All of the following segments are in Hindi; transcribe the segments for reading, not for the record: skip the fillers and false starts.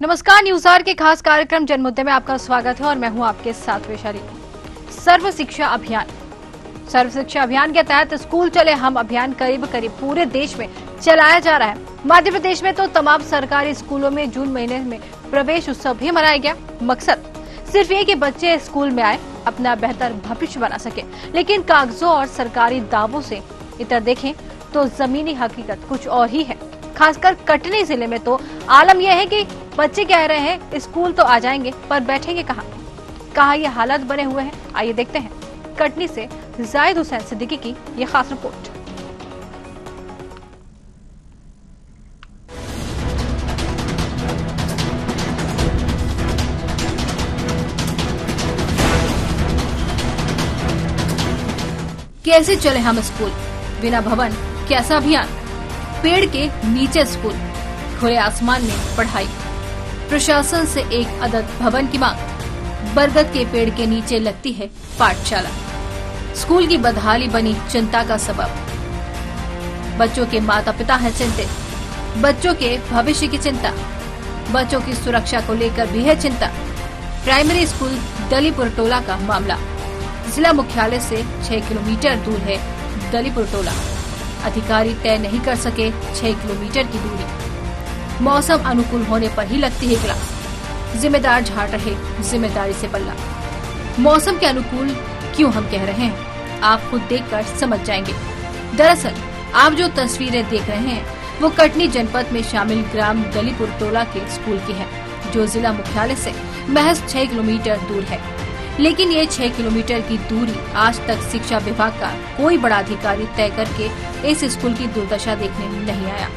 नमस्कार, न्यूज आवर के खास कार्यक्रम जनमुद्दे में आपका स्वागत है और मैं हूं आपके साथ वैशाली। सर्व शिक्षा अभियान के तहत स्कूल चले हम अभियान करीब पूरे देश में चलाया जा रहा है। मध्य प्रदेश में तो तमाम सरकारी स्कूलों में जून महीने में प्रवेश उत्सव भी मनाया गया। मकसद सिर्फ ये कि बच्चे स्कूल में आए, अपना बेहतर भविष्य बना सके। लेकिन कागजों और सरकारी दावों से इतर देखें तो जमीनी हकीकत कुछ और ही है। खासकर कटनी जिले में तो आलम यह है कि बच्चे कह रहे हैं स्कूल तो आ जाएंगे पर बैठेंगे कहाँ ये हालात बने हुए हैं। आइए देखते हैं कटनी से जाहिद हुसैन सिद्दीकी की ये खास रिपोर्ट। कैसे चले हम स्कूल, बिना भवन कैसा अभियान, पेड़ के नीचे स्कूल, खुले आसमान में पढ़ाई, प्रशासन से एक अदद भवन की मांग, बरगद के पेड़ के नीचे लगती है पाठशाला। स्कूल की बदहाली बनी चिंता का सबब। बच्चों के माता पिता हैं चिंतित, बच्चों के भविष्य की चिंता, बच्चों की सुरक्षा को लेकर भी है चिंता। प्राइमरी स्कूल दलीपुर टोला का मामला। जिला मुख्यालय से 6 किलोमीटर दूर है दलीपुर टोला। अधिकारी तय नहीं कर सके 6 किलोमीटर की दूरी। मौसम अनुकूल होने पर ही लगती है क्लास। जिम्मेदार झाड़ रहे जिम्मेदारी से पल्ला। मौसम के अनुकूल क्यों हम कह रहे हैं, आप खुद देखकर समझ जाएंगे। दरअसल आप जो तस्वीरें देख रहे हैं वो कटनी जनपद में शामिल ग्राम दलीपुर टोला के स्कूल की है, जो जिला मुख्यालय से महज 6 किलोमीटर दूर है। लेकिन ये 6 किलोमीटर की दूरी आज तक शिक्षा विभाग का कोई बड़ा अधिकारी तय करके इस स्कूल की दुर्दशा देखने नहीं आया।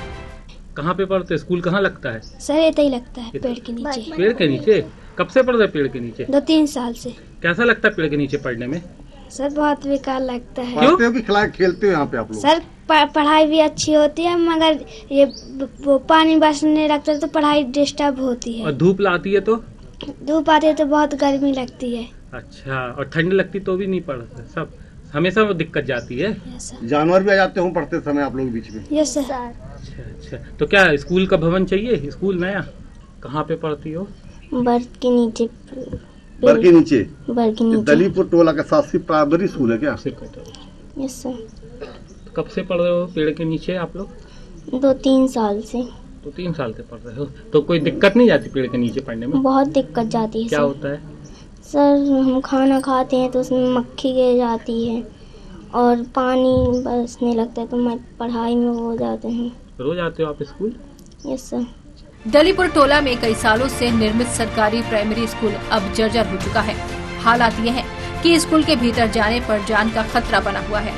कहाँ पे पढ़ते, स्कूल कहाँ लगता है? सर इतना ही लगता है, पेड़ के नीचे। पेड़ के नीचे? कब से पढ़ रहे पेड़ के नीचे? 2-3 साल से। कैसा लगता है पेड़ के नीचे पढ़ने में? सर बहुत बेकार लगता है। पढ़ते हो कि खेलते हो यहाँ पे आप लोग? सर पढ़ाई भी अच्छी होती है, मगर ये वो पानी बरसने लगता है तो पढ़ाई डिस्टर्ब होती है। और धूप लाती है तो? धूप आती है तो बहुत गर्मी लगती है। अच्छा, और ठंड लगती तो भी नहीं पढ़ते? सब हमेशा वो दिक्कत जाती है। जानवर भी आ जाते हो पढ़ते समय आप लोग के बीच में? Yes sir. अच्छा, तो क्या स्कूल का भवन चाहिए? स्कूल नया? कहाँ पे पढ़ती हो? बर्ग के नीचे। बर के नीचे? बर्ग के नीचे। दलीपुर टोला का शासकीय प्राइमरी स्कूल है क्या? Yes sir. कब से पढ़ रहे हो पेड़ के नीचे आप लोग? 2-3 साल से। 2-3 साल से पढ़ रहे हो, तो कोई दिक्कत नहीं जाती पेड़ के नीचे पढ़ने में? बहुत दिक्कत जाती है। क्या होता है सर? हम खाना खाते हैं तो उसमें मक्खी गिर जाती है और पानी बरसने लगता है तो मैं पढ़ाई में हो जाते हैं। रोज आते हो आप school? Yes sir. Dalipur Tola में कई सालों से निर्मित सरकारी प्राइमरी स्कूल अब जर्जर हो चुका है। हालात ये है कि स्कूल के भीतर जाने पर जान का खतरा बना हुआ है।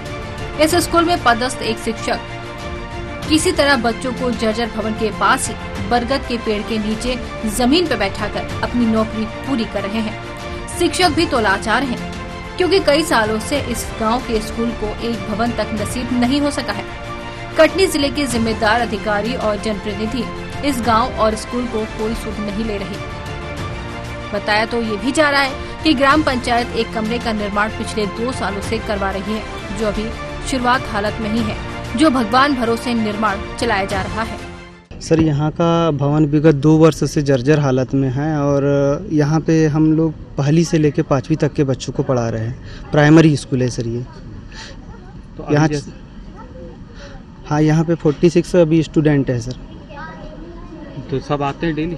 इस स्कूल में पदस्थ एक शिक्षक किसी तरह बच्चों को जर्जर भवन के पास ही बरगद के पेड़ के नीचे जमीन पर बैठाकर अपनी नौकरी पूरी कर रहे हैं। शिक्षक भी तो लाचार हैं, क्योंकि कई सालों से इस गांव के स्कूल को एक भवन तक नसीब नहीं हो सका है। कटनी जिले के जिम्मेदार अधिकारी और जनप्रतिनिधि इस गांव और स्कूल को कोई सुध नहीं ले रहे। बताया तो ये भी जा रहा है कि ग्राम पंचायत एक कमरे का निर्माण पिछले 2 सालों से करवा रही है, जो अभी शुरुआत हालत में ही है, जो भगवान भरोसे निर्माण चलाया जा रहा है। सर यहाँ का भवन विगत 2 वर्ष से जर्जर हालत में है और यहाँ पे हम लोग पहली से लेकर 5वीं तक के बच्चों को पढ़ा रहे हैं। प्राइमरी स्कूल है सर ये। तो यहाँ हाँ, यहाँ पे 46 अभी स्टूडेंट है सर। तो सब आते हैं डेली?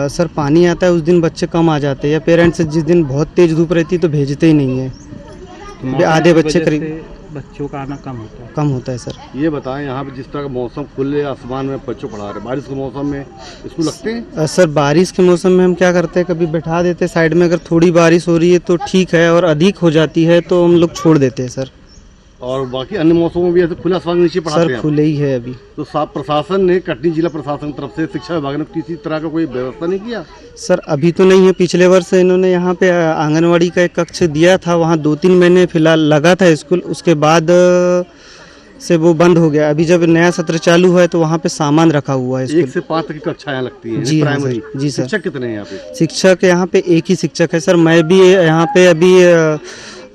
सर पानी आता है उस दिन बच्चे कम आ जाते हैं, या पेरेंट्स जिस दिन बहुत तेज धूप रहती है तो भेजते ही नहीं है। तो आधे बच्चे करीब बच्चों का आना कम होता है सर। ये बताएं, यहाँ पे जिस तरह का मौसम खुले आसमान में बच्चों पढ़ा रहे, बारिश के मौसम में स्कूल लगते हैं? सर बारिश के मौसम में हम क्या करते हैं, कभी बैठा देते साइड में, अगर थोड़ी बारिश हो रही है तो ठीक है, और अधिक हो जाती है तो हम लोग छोड़ देते हैं सर। और बाकी अन्य मौसमों में भी ऐसे खुले आसमान के नीचे पढ़ाते हैं? सर खुले ही है अभी। तो साफ प्रशासन ने, कटनी जिला प्रशासन की तरफ से, शिक्षा विभाग ने किसी तरह का कोई व्यवस्था नहीं किया? सर अभी तो नहीं है। पिछले वर्ष इन्होंने यहाँ पे आंगनवाड़ी का एक कक्ष दिया था, वहाँ 2-3 महीने फिलहाल लगा था स्कूल, उसके बाद से वो बंद हो गया। अभी जब नया सत्र चालू हुआ है तो वहाँ पे सामान रखा हुआ है। 1 से 5 तक की कक्षाएं लगती हैं? जी प्राइमरी? जी सर। शिक्षक कितने हैं यहाँ पे? शिक्षक यहाँ पे एक ही शिक्षक है सर। मैं भी यहाँ पे अभी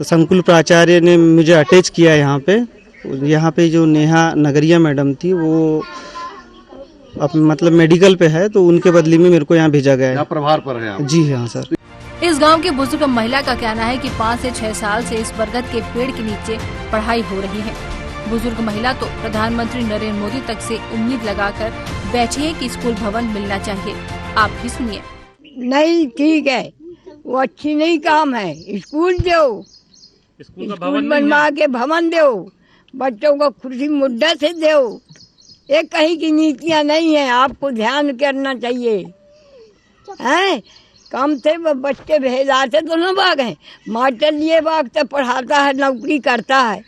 संकुल प्राचार्य ने मुझे अटैच किया यहाँ पे। यहाँ पे जो नेहा नगरिया मैडम थी वो मतलब मेडिकल पे है, तो उनके बदली में मेरे को यहाँ भेजा गया यहाँ है। प्रभार पर है आप? जी हाँ सर। इस गांव के बुजुर्ग महिला का कहना है कि 5 से 6 साल से इस बरगद के पेड़ के नीचे पढ़ाई हो रही है। बुजुर्ग महिला तो प्रधानमंत्री नरेंद्र मोदी तक से उम्मीद लगाकर बैठी है कि स्कूल भवन मिलना चाहिए। आप भी सुनिए। नहीं ठीक है, वो अच्छी नहीं काम है। स्कूल दो, स्कूल बनवा के भवन दो, बच्चों को कुर्सी मुद्दा से दो। ये कहीं की नीतियाँ नहीं है, आपको ध्यान करना चाहिए। हैं कम से बच्चे भेजाते दोनों बाग हैं, मास्टर लिए बाग तो पढ़ाता है, नौकरी करता है,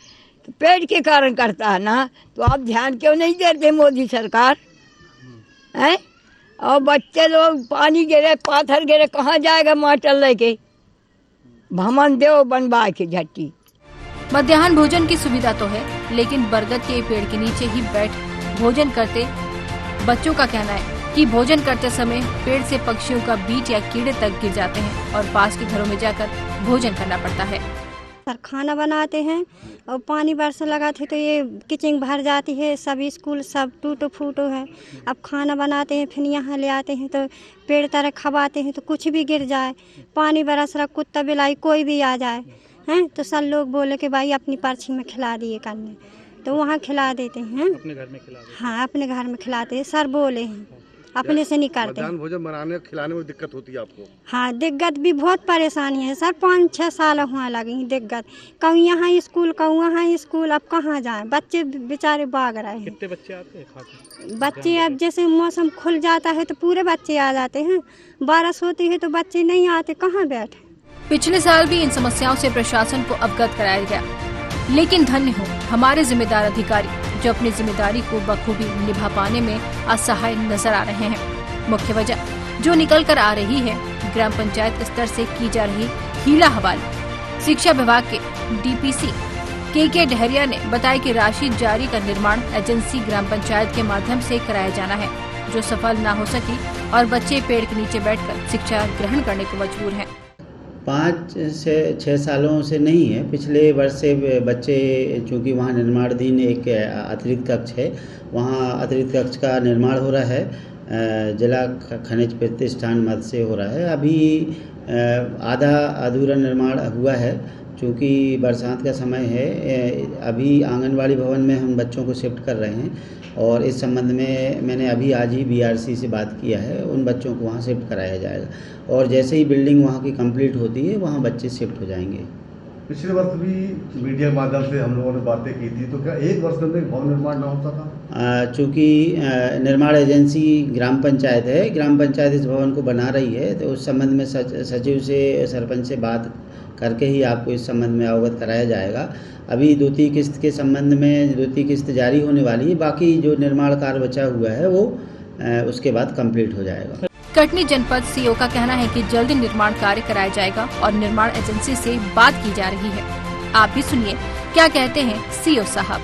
तो पेड़ के कारण करता है ना। तो आप ध्यान क्यों नहीं देते मोदी सरकार? हैं और बच्चे लोग पानी गिरे, पाथर गिरे, कहाँ जाएगा मास्टर लेके? भवन दो बनवा के झट्टी। मध्याह्न भोजन की सुविधा तो है, लेकिन बरगद के पेड़ के नीचे ही बैठ भोजन करते बच्चों का कहना है कि भोजन करते समय पेड़ से पक्षियों का बीज या कीड़े तक गिर जाते हैं और पास के घरों में जाकर भोजन करना पड़ता है। सर खाना बनाते हैं और पानी बरस लगाते तो ये किचन भर जाती है, सब स्कूल सब टूटो फूटो है। अब खाना बनाते हैं फिर यहाँ ले आते हैं तो पेड़ तरह खवाते हैं तो कुछ भी गिर जाए, पानी बरस रहा, कुत्ता बिलाई कोई भी आ जाए हैं तो सब लोग बोले कि भाई अपनी पर्ची में खिला दिए करने, तो वहाँ खिला देते हैं। अपने घर में खिला देते? हाँ अपने घर में खिलाते हैं, सर बोले हैं, अपने से नहीं करते। मध्याह्न भोजन बनाने खिलाने में दिक्कत होती है आपको? हाँ दिक्कत भी बहुत परेशानी है सर, 5-6 साल हुआ लगी दिक्कत। कहूँ यहाँ स्कूल, कहूँ वहाँ स्कूल, अब कहाँ जाए? बच्चे बेचारे भाग रहे हैं। कितने बच्चे आते हैं खाते? बच्चे अब जैसे मौसम खुल जाता है तो पूरे बच्चे आ जाते हैं, बारिश होती है तो बच्चे नहीं आते, कहाँ बैठे। पिछले साल भी इन समस्याओं से प्रशासन को अवगत कराया गया, लेकिन धन्य हो हमारे जिम्मेदार अधिकारी जो अपनी जिम्मेदारी को बखूबी निभा पाने में असहाय नजर आ रहे हैं। मुख्य वजह जो निकल कर आ रही है ग्राम पंचायत स्तर से की जा रही हीला हवाली। शिक्षा विभाग के डीपीसी के डहरिया ने बताया कि राशि जारी का निर्माण एजेंसी ग्राम पंचायत के माध्यम से कराया जाना है, जो सफल न हो सकी और बच्चे पेड़ के नीचे बैठकर शिक्षा ग्रहण करने को मजबूर हैं। 5 से 6 सालों से नहीं है, पिछले वर्ष से बच्चे, चूँकि वहाँ निर्माणाधीन एक अतिरिक्त कक्ष है, वहाँ अतिरिक्त कक्ष का निर्माण हो रहा है, जिला खनिज प्रतिष्ठान मद से हो रहा है। अभी आधा अधूरा निर्माण हुआ है, चूँकि बरसात का समय है। अभी आंगनवाड़ी भवन में हम बच्चों को शिफ्ट कर रहे हैं और इस संबंध में मैंने अभी आज ही बीआरसी से बात किया है, उन बच्चों को वहाँ शिफ्ट कराया जाएगा और जैसे ही बिल्डिंग वहाँ की कंप्लीट होती है वहाँ बच्चे शिफ्ट हो जाएंगे। पिछले वर्ष भी मीडिया के माध्यम से हम लोगों ने बातें की थी, तो क्या एक वर्ष के अंदर भवन निर्माण न होता था? चूँकि निर्माण एजेंसी ग्राम पंचायत है, ग्राम पंचायत इस भवन को बना रही है, तो उस संबंध में सचिव से, सरपंच से बात करके ही आपको इस संबंध में अवगत कराया जाएगा। अभी 2-3 किस्त के संबंध में 2-3 किस्त जारी होने वाली है, बाकी जो निर्माण कार्य बचा हुआ है वो उसके बाद कंप्लीट हो जाएगा। कटनी जनपद सीओ का कहना है कि जल्दी निर्माण कार्य कराया जाएगा और निर्माण एजेंसी से बात की जा रही है। आप भी सुनिए क्या कहते हैं सीओ साहब।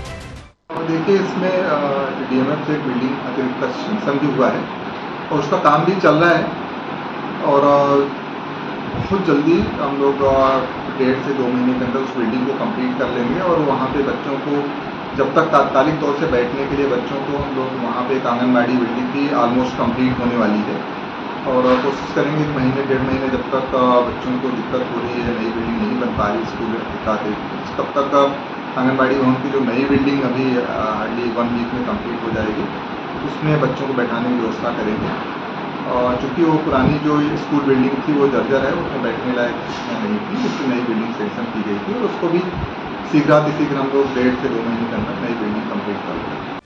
देखिए इसमें डीएमएफ से एक बिल्डिंग अतिरिक्त संधि हुआ है और उसका काम भी चल रहा है और बहुत जल्दी हम लोग 1.5 से 2 महीने के अंदर उस बिल्डिंग को कंप्लीट कर लेंगे और वहाँ पे बच्चों को जब तक तात्कालिक तौर से बैठने के लिए बच्चों को हम लोग वहाँ पे एक आंगनबाड़ी बिल्डिंग की ऑलमोस्ट कंप्लीट होने वाली है और कोशिश करेंगे 1 महीने 1.5 महीने जब तक बच्चों को दिक्कत हो रही है, नई बिल्डिंग नहीं बन पा रही स्कूल तब तक आंगनबाड़ी भवन की जो नई बिल्डिंग अभी हार्डली 1 वीक में कंप्लीट हो जाएगी, उसमें बच्चों को बैठाने की व्यवस्था करेंगे। और चूँकि वो पुरानी जो स्कूल बिल्डिंग थी वो जर्जर है, उसमें बैठने लायक नहीं थी, उसकी नई बिल्डिंग सेंक्शन की गई थी और उसको भी शीघ्र हम लोग 1.5 से 2 महीने के अंदर नई बिल्डिंग कंप्लीट कर देंगे।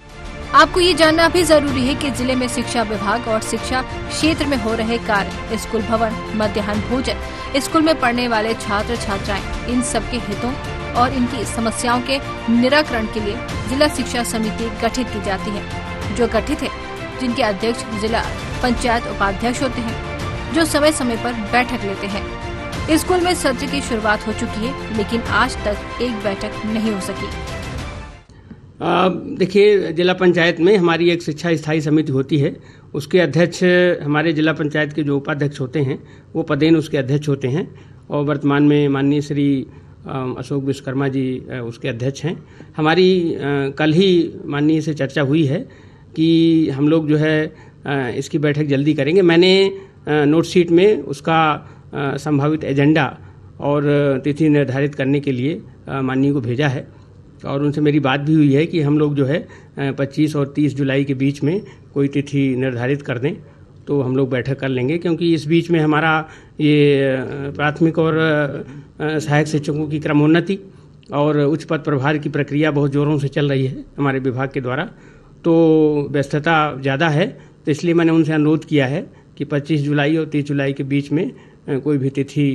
आपको ये जानना भी जरूरी है कि जिले में शिक्षा विभाग और शिक्षा क्षेत्र में हो रहे कार्य, स्कूल भवन, मध्याह्न भोजन, स्कूल में पढ़ने वाले छात्र छात्राएं, इन सबके हितों और इनकी समस्याओं के निराकरण के लिए जिला शिक्षा समिति गठित की जाती है, जो गठित है, जिनके अध्यक्ष जिला पंचायत उपाध्यक्ष होते हैं, जो समय समय पर बैठक लेते हैं। स्कूल में सत्र की शुरुआत हो चुकी है, लेकिन आज तक एक बैठक नहीं हो सकी। देखिए, जिला पंचायत में हमारी एक शिक्षा स्थायी समिति होती है, उसके अध्यक्ष हमारे जिला पंचायत के जो उपाध्यक्ष होते हैं वो पदेन उसके अध्यक्ष होते हैं और वर्तमान में माननीय श्री अशोक विश्वकर्मा जी उसके अध्यक्ष हैं। हमारी कल ही माननीय से चर्चा हुई है कि हम लोग जो है इसकी बैठक जल्दी करेंगे। मैंने नोट शीट में उसका संभावित एजेंडा और तिथि निर्धारित करने के लिए माननीय को भेजा है और उनसे मेरी बात भी हुई है कि हम लोग जो है 25 और 30 जुलाई के बीच में कोई तिथि निर्धारित कर दें तो हम लोग बैठक कर लेंगे, क्योंकि इस बीच में हमारा ये प्राथमिक और सहायक शिक्षकों की क्रमोन्नति और उच्च पद प्रभार की प्रक्रिया बहुत ज़ोरों से चल रही है हमारे विभाग के द्वारा, तो व्यस्तता ज़्यादा है। तो इसलिए मैंने उनसे अनुरोध किया है कि 25 जुलाई और 30 जुलाई के बीच में कोई भी तिथि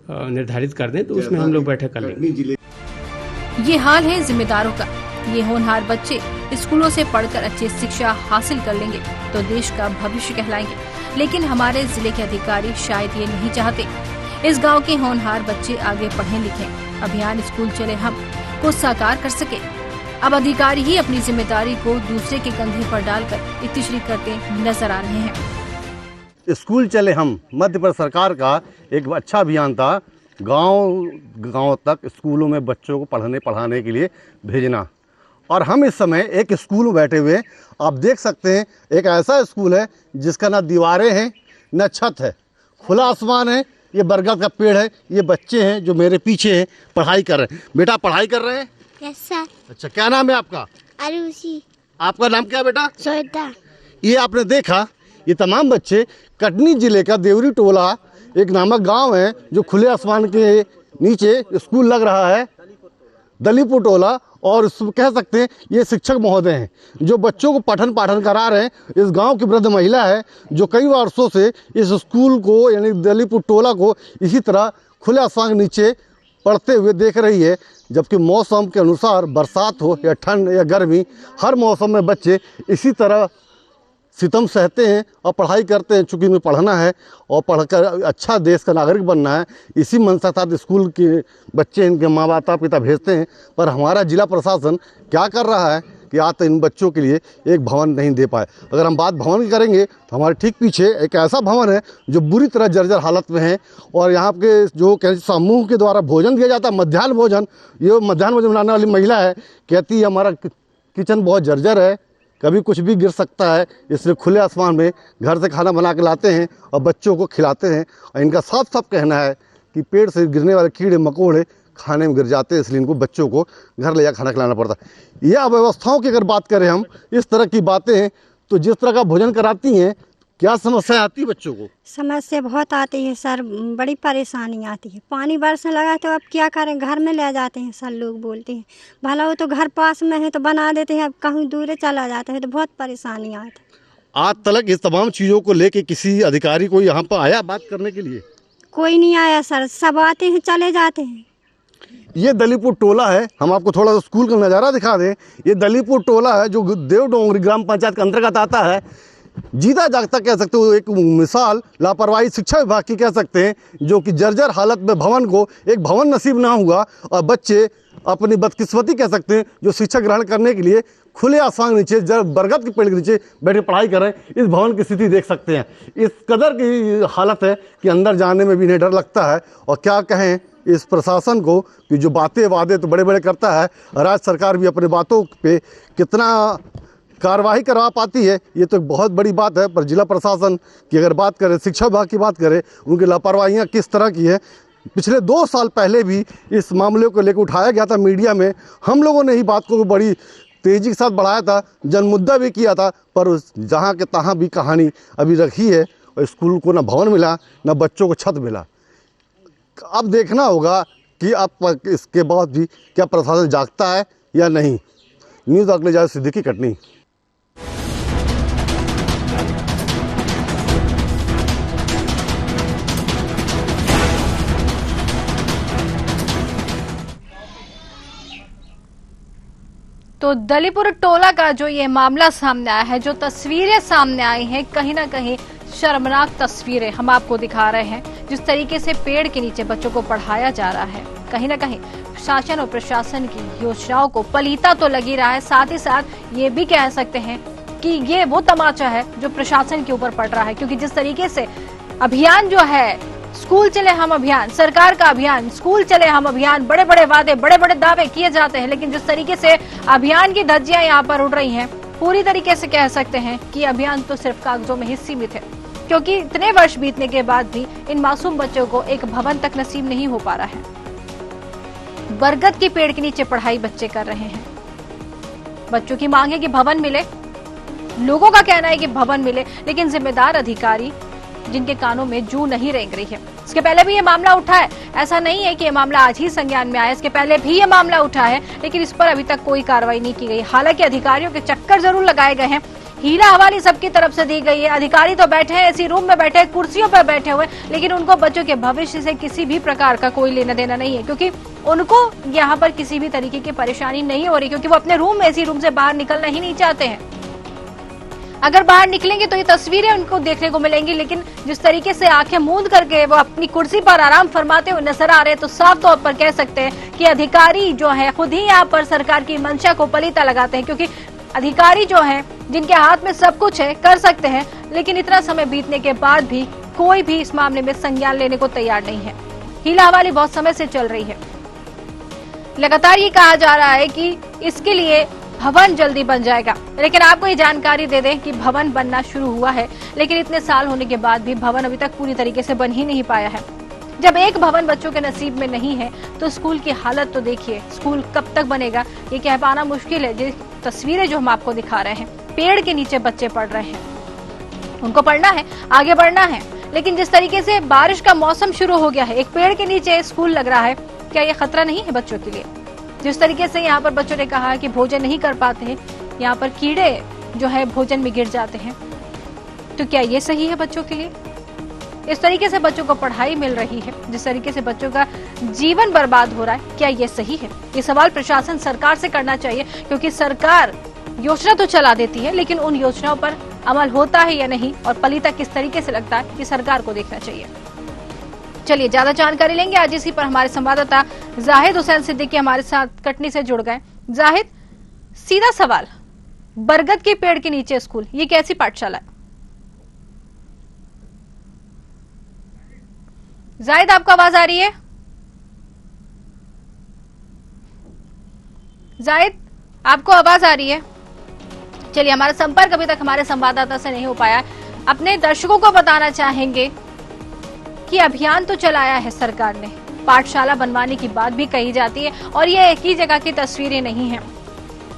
निर्धारित कर दें तो उसमें हम लोग बैठक कर लेंगे। ये हाल है जिम्मेदारों का। ये होनहार बच्चे स्कूलों से पढ़कर अच्छी शिक्षा हासिल कर लेंगे तो देश का भविष्य कहलाएंगे, लेकिन हमारे जिले के अधिकारी शायद ये नहीं चाहते इस गांव के होनहार बच्चे आगे पढ़े लिखें, अभियान स्कूल चले हम को साकार कर सके। अब अधिकारी ही अपनी जिम्मेदारी को दूसरे के कंधे पर डालकर इतिश्री करते नजर आ रहे हैं। स्कूल चले हम मध्य प्रदेश सरकार का एक अच्छा अभियान था, गांव तक स्कूलों में बच्चों को पढ़ाने के लिए भेजना। और हम इस समय एक स्कूल में बैठे हुए, आप देख सकते हैं एक ऐसा स्कूल है जिसका ना दीवारें हैं न छत है, खुला आसमान है, ये बरगद का पेड़ है, ये बच्चे हैं जो मेरे पीछे हैं पढ़ाई कर रहे हैं। बेटा पढ़ाई कर रहे हैं? Yes sir. अच्छा, क्या नाम है आपका? आरुषि। आपका नाम क्या बेटा? श्वेता। ये आपने देखा, ये तमाम बच्चे कटनी जिले का देवरी टोला एक नामक गांव है जो खुले आसमान के नीचे स्कूल लग रहा है, दलीपुर टोला। और कह सकते हैं ये शिक्षक महोदय हैं जो बच्चों को पठन पाठन करा रहे हैं। इस गांव की वृद्ध महिला है जो कई वर्षों से इस स्कूल को यानी दलीपुर टोला को इसी तरह खुले आसमान के नीचे पढ़ते हुए देख रही है, जबकि मौसम के अनुसार बरसात हो या ठंड या गर्मी, हर मौसम में बच्चे इसी तरह सितम सहते हैं और पढ़ाई करते हैं। चूँकि इन्हें पढ़ना है और पढ़कर अच्छा देश का नागरिक बनना है, इसी मनसा साथ स्कूल के बच्चे इनके माँ माता पिता भेजते हैं। पर हमारा जिला प्रशासन क्या कर रहा है कि आज तक इन बच्चों के लिए एक भवन नहीं दे पाए। अगर हम बात भवन की करेंगे तो हमारे ठीक पीछे एक ऐसा भवन है जो बुरी तरह जर्जर हालत में है और यहाँ के जो समूह के द्वारा भोजन दिया जाता है, मध्याह्न भोजन, ये मध्याह्न भोजन बनाने वाली महिला है, कहती है हमारा किचन बहुत जर्जर है, कभी कुछ भी गिर सकता है, इसलिए खुले आसमान में घर से खाना बना के लाते हैं और बच्चों को खिलाते हैं। और इनका साफ साफ कहना है कि पेड़ से गिरने वाले कीड़े मकोड़े खाने में गिर जाते हैं, इसलिए इनको बच्चों को घर ले जा खाना खिलाना पड़ता है। ये अव्यवस्थाओं की अगर बात करें हम, इस तरह की बातें हैं, तो जिस तरह का भोजन कराती हैं, क्या समस्या आती है बच्चों को? समस्या बहुत आती है सर, बड़ी परेशानी आती है। पानी बरसने लगा तो अब क्या करें, घर में ले जाते हैं सर, लोग बोलते हैं भला वो तो घर पास में है तो बना देते हैं, अब कहीं दूर चला जाता है तो बहुत परेशानी आती है। आज तक इस तमाम चीज़ों को लेके किसी अधिकारी को यहाँ पर आया बात करने के लिए? कोई नहीं आया सर, सब आते हैं चले जाते हैं। ये दलीपुर टोला है, हम आपको थोड़ा सा स्कूल का नज़ारा दिखा दें। ये दलीपुर टोला है जो देवडोंगरी ग्राम पंचायत के अंतर्गत आता है। जीता जागता कह सकते हो, एक मिसाल लापरवाही शिक्षा विभाग की कह सकते हैं, जो कि जर्जर हालत में भवन को एक भवन नसीब ना हुआ और बच्चे अपनी बदकिस्मती कह सकते हैं जो शिक्षा ग्रहण करने के लिए खुले आसमान नीचे बरगद के पेड़ के नीचे बैठे पढ़ाई कर रहे हैं। इस भवन की स्थिति देख सकते हैं, इस कदर की हालत है कि अंदर जाने में भी इन्हें डर लगता है। और क्या कहें इस प्रशासन को कि जो बातें वादे तो बड़े बड़े करता है, राज्य सरकार भी अपनी बातों पे कितना कार्रवाई करवा पाती है, ये तो बहुत बड़ी बात है। पर जिला प्रशासन की अगर बात करें, शिक्षा विभाग की बात करें, उनकी लापरवाहियाँ किस तरह की है। पिछले 2 साल पहले भी इस मामले को लेकर उठाया गया था मीडिया में, हम लोगों ने ही बात को बड़ी तेज़ी के साथ बढ़ाया था, जनमुद्दा भी किया था, पर जहाँ के तहाँ भी कहानी अभी रखी है और स्कूल को ना भवन मिला ना बच्चों को छत मिला। अब देखना होगा कि अब इसके बाद भी क्या प्रशासन जागता है या नहीं। न्यूज़ अगले सिद्दीकी, कटनी। तो दलीपुर टोला का जो ये मामला सामने आया है, जो तस्वीरें सामने आई हैं, कहीं ना कहीं शर्मनाक तस्वीरें हम आपको दिखा रहे हैं। जिस तरीके से पेड़ के नीचे बच्चों को पढ़ाया जा रहा है, कहीं ना कहीं शासन और प्रशासन की योजनाओं को पलीता तो लगी रहा है। साथ ही साथ ये भी कह सकते हैं कि ये वो तमाचा है जो प्रशासन के ऊपर पड़ रहा है, क्योंकि जिस तरीके से अभियान जो है स्कूल चले हम अभियान, सरकार का अभियान स्कूल चले हम अभियान, बड़े बड़े वादे बड़े बड़े दावे किए जाते हैं, लेकिन जिस तरीके से अभियान की धज्जियां यहाँ पर उड़ रही हैं, पूरी तरीके से कह सकते हैं कि अभियान तो सिर्फ कागजों में ही सीमित है, क्योंकि इतने वर्ष बीतने के बाद भी इन मासूम बच्चों को एक भवन तक नसीब नहीं हो पा रहा है। बरगद के पेड़ के नीचे पढ़ाई बच्चे कर रहे हैं। बच्चों की मांग है कि भवन मिले, लोगों का कहना है कि भवन मिले, लेकिन जिम्मेदार अधिकारी जिनके कानों में जू नहीं रेंग रही है। इसके पहले भी ये मामला उठा है, ऐसा नहीं है कि ये मामला आज ही संज्ञान में आया, इसके पहले भी ये मामला उठा है, लेकिन इस पर अभी तक कोई कार्रवाई नहीं की गई। हालांकि अधिकारियों के चक्कर जरूर लगाए गए हैं, हीरा हवाली सबकी तरफ से दी गई है। अधिकारी तो बैठे हैं एसी रूम में, बैठे हैं कुर्सियों पर बैठे हुए, लेकिन उनको बच्चों के भविष्य से किसी भी प्रकार का कोई लेना देना नहीं है, क्योंकि उनको यहाँ पर किसी भी तरीके की परेशानी नहीं हो रही, क्योंकि वो अपने रूम में एसी रूम से बाहर निकलना ही नहीं चाहते हैं। अगर बाहर निकलेंगे तो ये तस्वीरें उनको देखने को मिलेंगी, लेकिन जिस तरीके से आंखें मूंद करके वो अपनी कुर्सी पर आराम फरमाते हुए नजर आ रहे हैं, तो साफ तौर पर कह सकते हैं कि अधिकारी जो है खुद ही यहाँ पर सरकार की मंशा को पलीता लगाते हैं, क्योंकि अधिकारी जो है जिनके हाथ में सब कुछ है कर सकते हैं, लेकिन इतना समय बीतने के बाद भी कोई भी इस मामले में संज्ञान लेने को तैयार नहीं है। हीला हवाली बहुत समय से चल रही है, लगातार ये कहा जा रहा है कि इसके लिए भवन जल्दी बन जाएगा, लेकिन आपको ये जानकारी दे दें कि भवन बनना शुरू हुआ है, लेकिन इतने साल होने के बाद भी भवन अभी तक पूरी तरीके से बन ही नहीं पाया है। जब एक भवन बच्चों के नसीब में नहीं है तो स्कूल की हालत तो देखिए, स्कूल कब तक बनेगा ये कह पाना मुश्किल है। जिस तस्वीरें जो हम आपको दिखा रहे हैं, पेड़ के नीचे बच्चे पढ़ रहे हैं, उनको पढ़ना है, आगे बढ़ना है, लेकिन जिस तरीके से बारिश का मौसम शुरू हो गया है, एक पेड़ के नीचे स्कूल लग रहा है, क्या ये खतरा नहीं है बच्चों के लिए? जिस तरीके से यहाँ पर बच्चों ने कहा कि भोजन नहीं कर पाते हैं, यहाँ पर कीड़े जो है भोजन में गिर जाते हैं, तो क्या ये सही है बच्चों के लिए? इस तरीके से बच्चों को पढ़ाई मिल रही है, जिस तरीके से बच्चों का जीवन बर्बाद हो रहा है, क्या ये सही है? ये सवाल प्रशासन सरकार से करना चाहिए, क्योंकि सरकार योजना तो चला देती है, लेकिन उन योजनाओं पर अमल होता है या नहीं और पलीता किस तरीके से लगता है, ये सरकार को देखना चाहिए। चलिए ज्यादा जानकारी लेंगे आज इसी पर हमारे संवाददाता जाहिद हुसैन सिद्दीकी हमारे साथ कटनी से जुड़ गए। जाहिद, सीधा सवाल, बरगद के पेड़ के नीचे स्कूल, ये कैसी पाठशाला है? जाहिद, आपको आवाज आ रही है? जाहिद, आपको आवाज आ रही है? चलिए, हमारा संपर्क अभी तक हमारे संवाददाता से नहीं हो पाया। अपने दर्शकों को बताना चाहेंगे कि अभियान तो चलाया है सरकार ने, पाठशाला बनवाने की बात भी कही जाती है, और ये एक ही जगह की तस्वीरें नहीं हैं,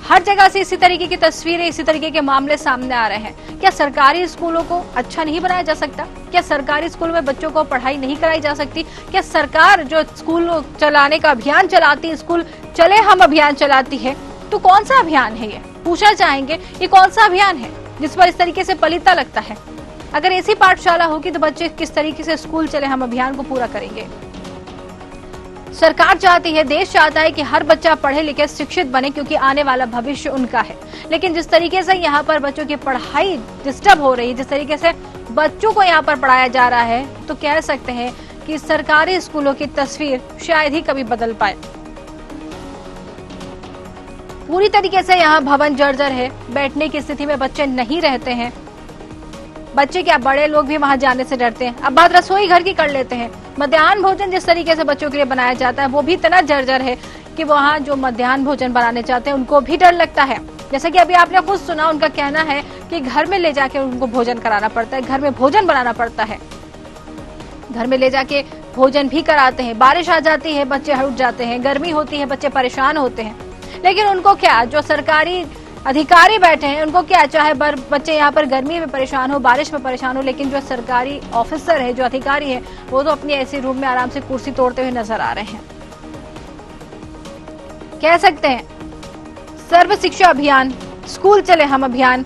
हर जगह से इसी तरीके की तस्वीरें, इसी तरीके के मामले सामने आ रहे हैं। क्या सरकारी स्कूलों को अच्छा नहीं बनाया जा सकता? क्या सरकारी स्कूल में बच्चों को पढ़ाई नहीं कराई जा सकती? क्या सरकार जो स्कूल चलाने का अभियान चलाती है, स्कूल चले हम अभियान चलाती है, तो कौन सा अभियान है ये? पूछना चाहेंगे, ये कौन सा अभियान है जिस पर इस तरीके से पलीता लगता है? अगर ऐसी पाठशाला होगी तो बच्चे किस तरीके से स्कूल चले हम अभियान को पूरा करेंगे? सरकार चाहती है, देश चाहता है कि हर बच्चा पढ़े लिखे शिक्षित बने, क्योंकि आने वाला भविष्य उनका है। लेकिन जिस तरीके से यहाँ पर बच्चों की पढ़ाई डिस्टर्ब हो रही है, जिस तरीके से बच्चों को यहाँ पर पढ़ाया जा रहा है, तो कह सकते हैं कि सरकारी स्कूलों की तस्वीर शायद ही कभी बदल पाए। पूरी तरीके से यहाँ भवन जर्जर है, बैठने की स्थिति में बच्चे नहीं रहते हैं। बच्चे क्या, बड़े लोग भी वहां जाने से डरते हैं। अब बात रसोई घर की कर लेते हैं। मध्याह्न भोजन जिस तरीके से बच्चों के लिए बनाया जाता है, वो भी इतना जर्जर है कि वहाँ जो मध्याह्न भोजन बनाने चाहते हैं उनको भी डर लगता है। जैसा कि अभी आपने खुद सुना, उनका कहना है कि घर में ले जाके उनको भोजन कराना पड़ता है, घर में भोजन बनाना पड़ता है, घर में ले जाके भोजन भी कराते हैं। बारिश आ जाती है, बच्चे हट जाते हैं, गर्मी होती है, बच्चे परेशान होते हैं, लेकिन उनको क्या, जो सरकारी अधिकारी बैठे हैं उनको क्या, चाहे बच्चे यहाँ पर गर्मी में परेशान हो, बारिश में परेशान हो, लेकिन जो सरकारी ऑफिसर है, जो अधिकारी है, वो तो अपनी ऐसी रूम में आराम से कुर्सी तोड़ते हुए नजर आ रहे हैं। कह सकते हैं सर्व शिक्षा अभियान, स्कूल चले हम अभियान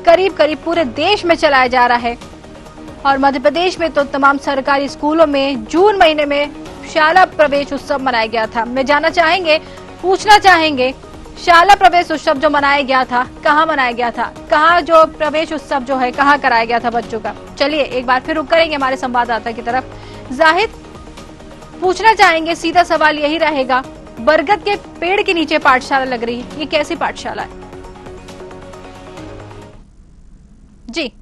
करीब करीब पूरे देश में चलाया जा रहा है, और मध्य प्रदेश में तो तमाम सरकारी स्कूलों में जून महीने में शाला प्रवेश उत्सव मनाया गया था। मैं जानना चाहेंगे, पूछना चाहेंगे, शाला प्रवेश उत्सव जो मनाया गया था, कहाँ मनाया गया था? कहाँ जो प्रवेश उत्सव जो है, कहाँ कराया गया था बच्चों का? चलिए एक बार फिर रुक करेंगे हमारे संवाददाता की तरफ। जाहिद, पूछना चाहेंगे, सीधा सवाल यही रहेगा, बरगद के पेड़ के नीचे पाठशाला लग रही है, ये कैसी पाठशाला है? जी,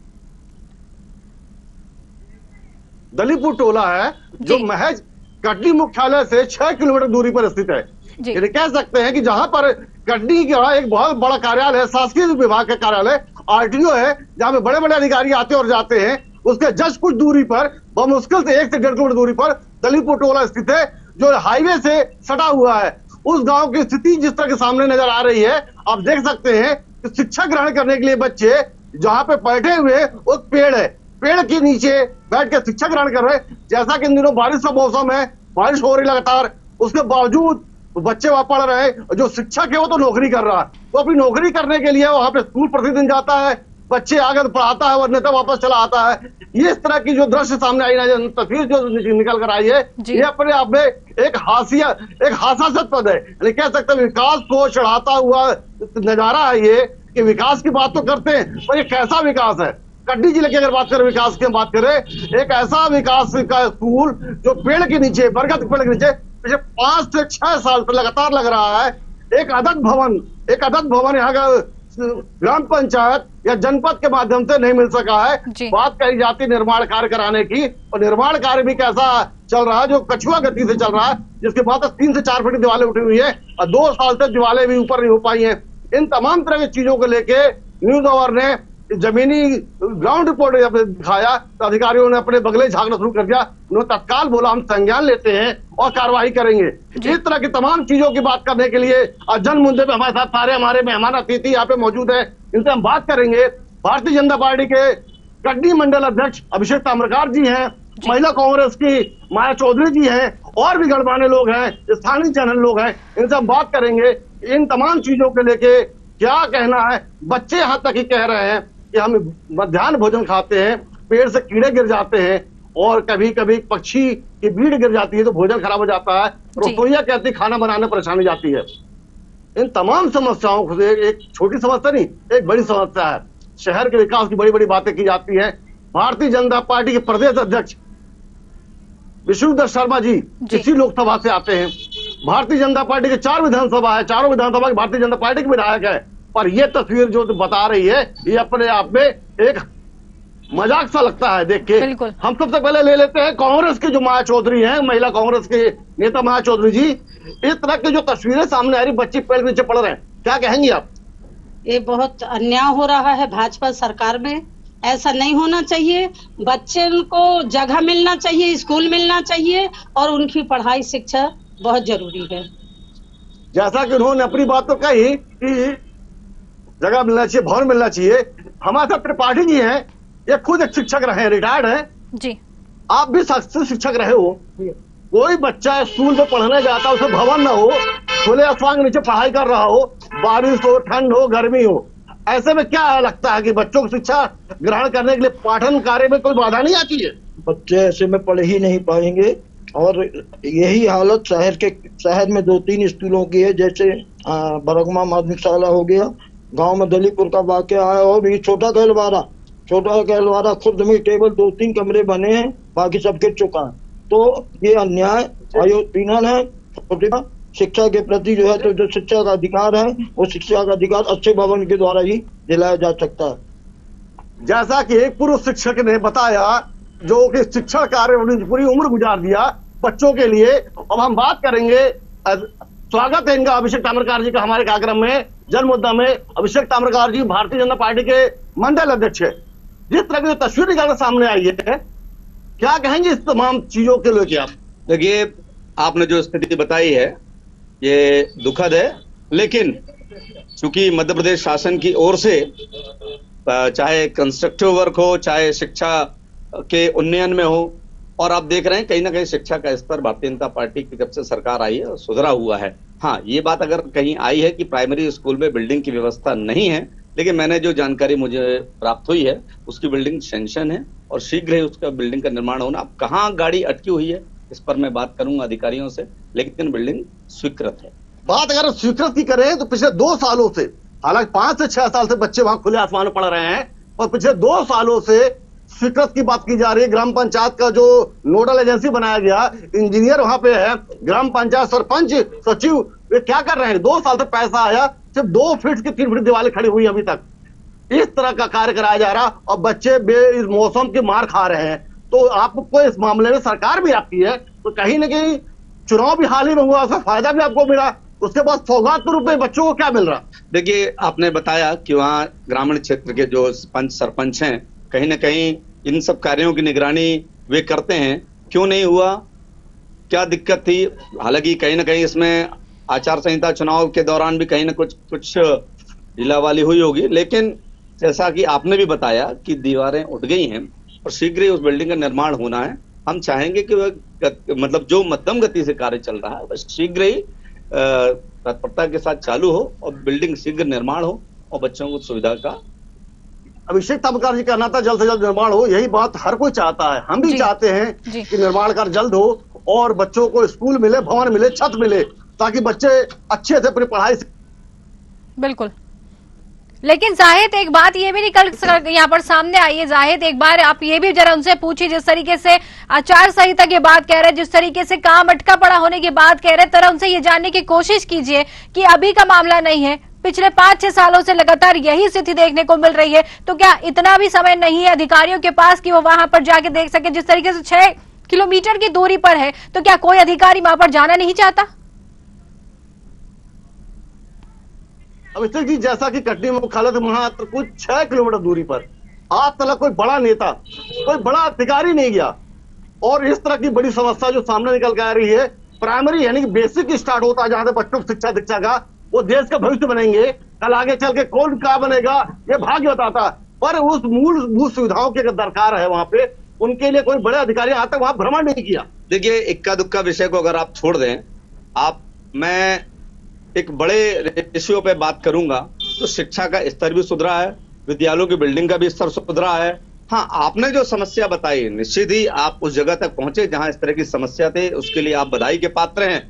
दलीपुर टोला है जो महज कटनी मुख्यालय से 6 किलोमीटर दूरी पर स्थित है। ये कह सकते हैं कि जहां पर कटनी का एक बहुत बड़ा कार्यालय है, शासकीय विभाग का कार्यालय RTO है, जहाँ पे बड़े बड़े अधिकारी आते और जाते हैं। उसके जस्ट कुछ दूरी पर, बमुश्किल से 1 से 1.5 किलोमीटर दूरी पर दलीपुर टोला स्थित है, जो हाईवे से सटा हुआ है। उस गांव की स्थिति जिस तरह के सामने नजर आ रही है, आप देख सकते हैं कि शिक्षा ग्रहण करने के लिए बच्चे जहां पे बैठे हुए वो पेड़ है, पेड़ के नीचे बैठ के शिक्षा ग्रहण कर रहे हैं। जैसा कि इन दिनों बारिश का मौसम है, बारिश हो रही लगातार, उसके बावजूद बच्चे वहां पढ़ रहे हैं। जो शिक्षक है वो तो नौकरी कर रहा है, वो अपनी नौकरी करने के लिए वहां पे स्कूल प्रतिदिन जाता है, बच्चे आगे पढ़ाता है और नेता वापस चला आता है। ये इस तरह की जो दृश्य सामने आई ना, तस्वीर जो निकल कर आई है, ये अपने आप में एक हास्यास्पद है। यानी कह सकते हैं विकास को चढ़ाता हुआ नजारा है ये, कि विकास की बात तो करते हैं, पर ये कैसा विकास है। कटनी जिले की अगर बात करें, विकास की बात करें, एक ऐसा विकास का स्कूल जो पेड़ के नीचे, बरगद पेड़ के नीचे पिछले 5 से 6 साल से लगातार लग रहा है। एक अदद भवन यहाँ का ग्राम पंचायत या जनपद के माध्यम से नहीं मिल सका है। बात कही जाती निर्माण कार्य कराने की, और निर्माण कार्य भी कैसा चल रहा है, जो कछुआ गति से चल रहा है, जिसके बाद 3 से 4 फीट की दीवारें उठी हुई है और 2 साल से दीवारें भी ऊपर नहीं हो पाई है। इन तमाम तरह की चीजों को लेके न्यूज आवर ने जमीनी ग्राउंड रिपोर्ट जब दिखाया तो अधिकारियों ने अपने बगले झांकना शुरू कर दिया। उन्होंने तत्काल बोला हम संज्ञान लेते हैं और कार्रवाई करेंगे। इस तरह की तमाम चीजों की बात करने के लिए जन मुद्दे पे हमारे साथ सारे हमारे मेहमान अतिथि यहाँ पे मौजूद है, इनसे हम बात करेंगे। भारतीय जनता पार्टी के कटनी मंडल अध्यक्ष अभिषेक ताम्रकार जी हैं, महिला कांग्रेस की माया चौधरी जी हैं, और भी गणमान्य लोग हैं, स्थानीय चैनल लोग हैं, इनसे हम बात करेंगे इन तमाम चीजों को लेके क्या कहना है। बच्चे यहाँ तक ही कह रहे हैं कि हम मध्याह्न भोजन खाते हैं, पेड़ से कीड़े गिर जाते हैं, और कभी कभी पक्षी की भीड़ गिर जाती है तो भोजन खराब हो जाता है। रसोइया कहती खाना बनाने परेशानी जाती है। इन तमाम समस्याओं से एक छोटी समस्या नहीं, एक बड़ी समस्या है। शहर के विकास की बड़ी बड़ी बातें की जाती है। भारतीय जनता पार्टी के प्रदेश अध्यक्ष विष्णुदत्त शर्मा जी इसी लोकसभा से आते हैं। भारतीय जनता पार्टी के 4 विधानसभा है, चारों विधानसभा की भारतीय जनता पार्टी के विधायक है, पर यह तस्वीर जो बता रही है ये अपने आप में एक मजाक सा लगता है देख के। हम सबसे पहले ले लेते हैं कांग्रेस की जो माया चौधरी हैं, महिला कांग्रेस के नेता माया चौधरी जी। इस तरह की जो तस्वीरें सामने आ रही, बच्चे पेड़ नीचे पड़ रहे हैं, क्या कहेंगी आप? ये बहुत अन्याय हो रहा है भाजपा सरकार में, ऐसा नहीं होना चाहिए। बच्चे को जगह मिलना चाहिए, स्कूल मिलना चाहिए, और उनकी पढ़ाई शिक्षा बहुत जरूरी है। जैसा कि उन्होंने अपनी बात तो कही कि जगह मिलना चाहिए, भवन मिलना चाहिए। हमारे साथ त्रिपाठी जी हैं, ये खुद एक शिक्षक रहे, रिटायर्ड हैं जी। आप भी शिक्षक रहे हो। कोई बच्चा स्कूल में पढ़ने जाता, उसे भवन न हो, खुले आसमान के नीचे पढ़ाई कर रहा हो, बारिश हो, ठंड हो, गर्मी हो, ऐसे में क्या लगता है कि बच्चों को शिक्षा ग्रहण करने के लिए पाठन कार्य में कोई बाधा नहीं आती है? बच्चे ऐसे में पढ़ ही नहीं पाएंगे, और यही हालत शहर में 2-3 स्कूलों की है, जैसे बरगमा माध्यमिक शाला हो गया, गांव में दलीपुर का वाकया है, और भी छोटा कहलवारा खुर्द में केवल 2-3 कमरे बने हैं, बाकी सब गिर चुका है। तो ये अन्याय आयोजन है। शिक्षा के प्रति जो है, तो जो शिक्षा का अधिकार है, वो शिक्षा का अधिकार अच्छे भवन के द्वारा ही दिलाया जा सकता है। जैसा कि एक पूर्व शिक्षक ने बताया, जो कि शिक्षण कार्य उन्होंने पूरी उम्र गुजार दिया बच्चों के लिए। अब हम बात करेंगे, स्वागत है इनका अभिषेक ताम्रकार जी का हमारे कार्यक्रम में, जन मुद्दा में। अभिषेक ताम्रकार जी भारतीय जनता पार्टी के मंडल अध्यक्ष है। जिस तरह की तस्वीर निकालकर सामने आई है, क्या कहेंगे इस तमाम चीजों के लेके आप? देखिए, आपने जो स्थिति बताई है ये दुखद है, लेकिन चूंकि मध्य प्रदेश शासन की ओर से चाहे कंस्ट्रक्टिव वर्क हो, चाहे शिक्षा के उन्नयन में हो, और आप देख रहे हैं कहीं ना कहीं शिक्षा का स्तर भारतीय जनता पार्टी की जब से सरकार आई है सुधरा हुआ है। हाँ, ये बात अगर कहीं आई है कि प्राइमरी स्कूल में बिल्डिंग की व्यवस्था नहीं है, लेकिन मैंने जो जानकारी मुझे प्राप्त हुई है उसकी बिल्डिंग सैंक्शन है और शीघ्र ही उसका बिल्डिंग का निर्माण होना। अब कहाँ गाड़ी अटकी हुई है इस पर मैं बात करूंगा अधिकारियों से, लेकिन बिल्डिंग स्वीकृत है। बात अगर स्वीकृत की करें तो पिछले 2 सालों से, हालांकि 5 से 6 साल से बच्चे वहां खुले आसमान में पढ़ रहे हैं, और पिछले 2 सालों से स्वीकृत की बात की जा रही है। ग्राम पंचायत का जो नोडल एजेंसी बनाया गया, इंजीनियर वहां पे है, ग्राम पंचायत सरपंच, सचिव, वे क्या कर रहे हैं? 2 साल से पैसा आया, सिर्फ 2 फीट की 3 फीट दीवारें खड़ी हुई अभी तक। इस तरह का कार्य कराया जा रहा, और बच्चे इस मौसम की मार खा रहे हैं। तो आपको इस मामले में सरकार भी आपकी है, तो कहीं ना कहीं चुनाव भी हाल ही में हुआ, उसका फायदा भी आपको मिला, उसके बाद सौगात के रूप में बच्चों को क्या मिल रहा? देखिए, आपने बताया कि वहाँ ग्रामीण क्षेत्र के जो पंच सरपंच हैं, कहीं ना कहीं इन सब कार्यों की निगरानी वे करते हैं। क्यों नहीं हुआ, क्या दिक्कत थी? हालांकि कहीं ना कहीं इसमें आचार संहिता चुनाव के दौरान भी कहीं ना कुछ ढीलावाली हुई होगी, लेकिन जैसा कि आपने भी बताया कि दीवारें उठ गई हैं और शीघ्र ही उस बिल्डिंग का निर्माण होना है। हम चाहेंगे कि वह मतलब जो मध्यम गति से कार्य चल रहा है बस शीघ्र ही तत्परता के साथ चालू हो और बिल्डिंग शीघ्र निर्माण हो और बच्चों को सुविधा का। अभिषेक तबकार जी कहना था जल्द से जल्द निर्माण हो, यही बात हर कोई चाहता है। हम भी चाहते हैं कि निर्माण कार्य जल्द हो और बच्चों को स्कूल मिले, भवन मिले, छत मिले, ताकि बच्चे अच्छे से अपनी पढ़ाई। बिल्कुल, लेकिन जाहिद एक बात ये भी निकल यहाँ पर सामने आई है। जाहिद एक बार आप ये भी जरा उनसे पूछिए, जिस तरीके से आचार संहिता की बात कह रहे हैं, जिस तरीके से काम अटका पड़ा होने की बात कह रहे हैं, तरह उनसे ये जानने की कोशिश कीजिए कि अभी का मामला नहीं है, पिछले 5-6 सालों से लगातार यही स्थिति देखने को मिल रही है। तो क्या इतना भी समय नहीं है अधिकारियों के पास कि वो वहां पर जाके देख सके? जिस तरीके से 6 किलोमीटर की दूरी पर है, तो क्या कोई अधिकारी वहां पर जाना नहीं चाहता? अभिषेक जी, जैसा कि कटनी मुख्यालय से मात्र कुछ 6 किलोमीटर दूरी पर आज तक कोई बड़ा नेता, कोई बड़ा अधिकारी नहीं गया। और इस तरह की बड़ी समस्या जो सामने निकल के आ रही है, प्राइमरी यानी कि बेसिक स्टार्ट होता है, जहां से बच्चों को शिक्षा दीक्षा का, वो देश का भविष्य बनेंगे। कल आगे चल के कौन क्या बनेगा ये भाग्य बताता, पर उस मूलभूत सुविधाओं की दरकार है वहां पे, उनके लिए कोई बड़े अधिकारी आज तक वहां भ्रमण नहीं किया। देखिए, इक्का दुक्का विषय को अगर आप छोड़ दें, मैं एक बड़े रेशियो पे बात करूंगा तो शिक्षा का स्तर भी सुधरा है, विद्यालयों की बिल्डिंग का भी स्तर सुधरा है। हाँ, आपने जो समस्या बताई, निश्चित ही आप उस जगह तक पहुंचे जहां इस तरह की समस्या थी, उसके लिए आप बधाई के पात्र हैं।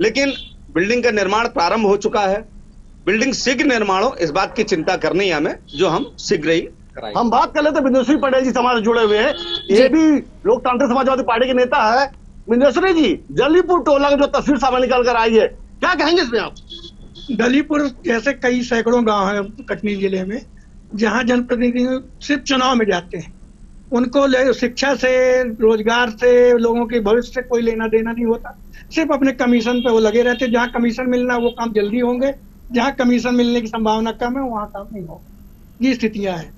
लेकिन बिल्डिंग का निर्माण प्रारंभ हो चुका है, बिल्डिंग शीघ्र निर्माण हो, इस बात की चिंता करनी है हमें, जो हम शीघ्र ही कराएंगे। हम बात कर लेते बिंदुश्री पटेल जी समाज से जुड़े हुए हैं, ये भी लोकतांत्रिक समाजवादी पार्टी के नेता है। बिंदुश्री जी, दलीपुर टोला की जो तस्वीर सामने निकल कर आई है, क्या कहेंगे इसमें आप? दलीपुर जैसे कई सैकड़ों गांव हैं कटनी जिले में, जहां जनप्रतिनिधि सिर्फ चुनाव में जाते हैं, उनको शिक्षा से, रोजगार से, लोगों के भविष्य से कोई लेना देना नहीं होता, सिर्फ अपने कमीशन पे वो लगे रहते। जहां कमीशन मिलना वो काम जल्दी होंगे, जहां कमीशन मिलने की संभावना कम है वहां काम नहीं होगा। ये स्थितियां हैं।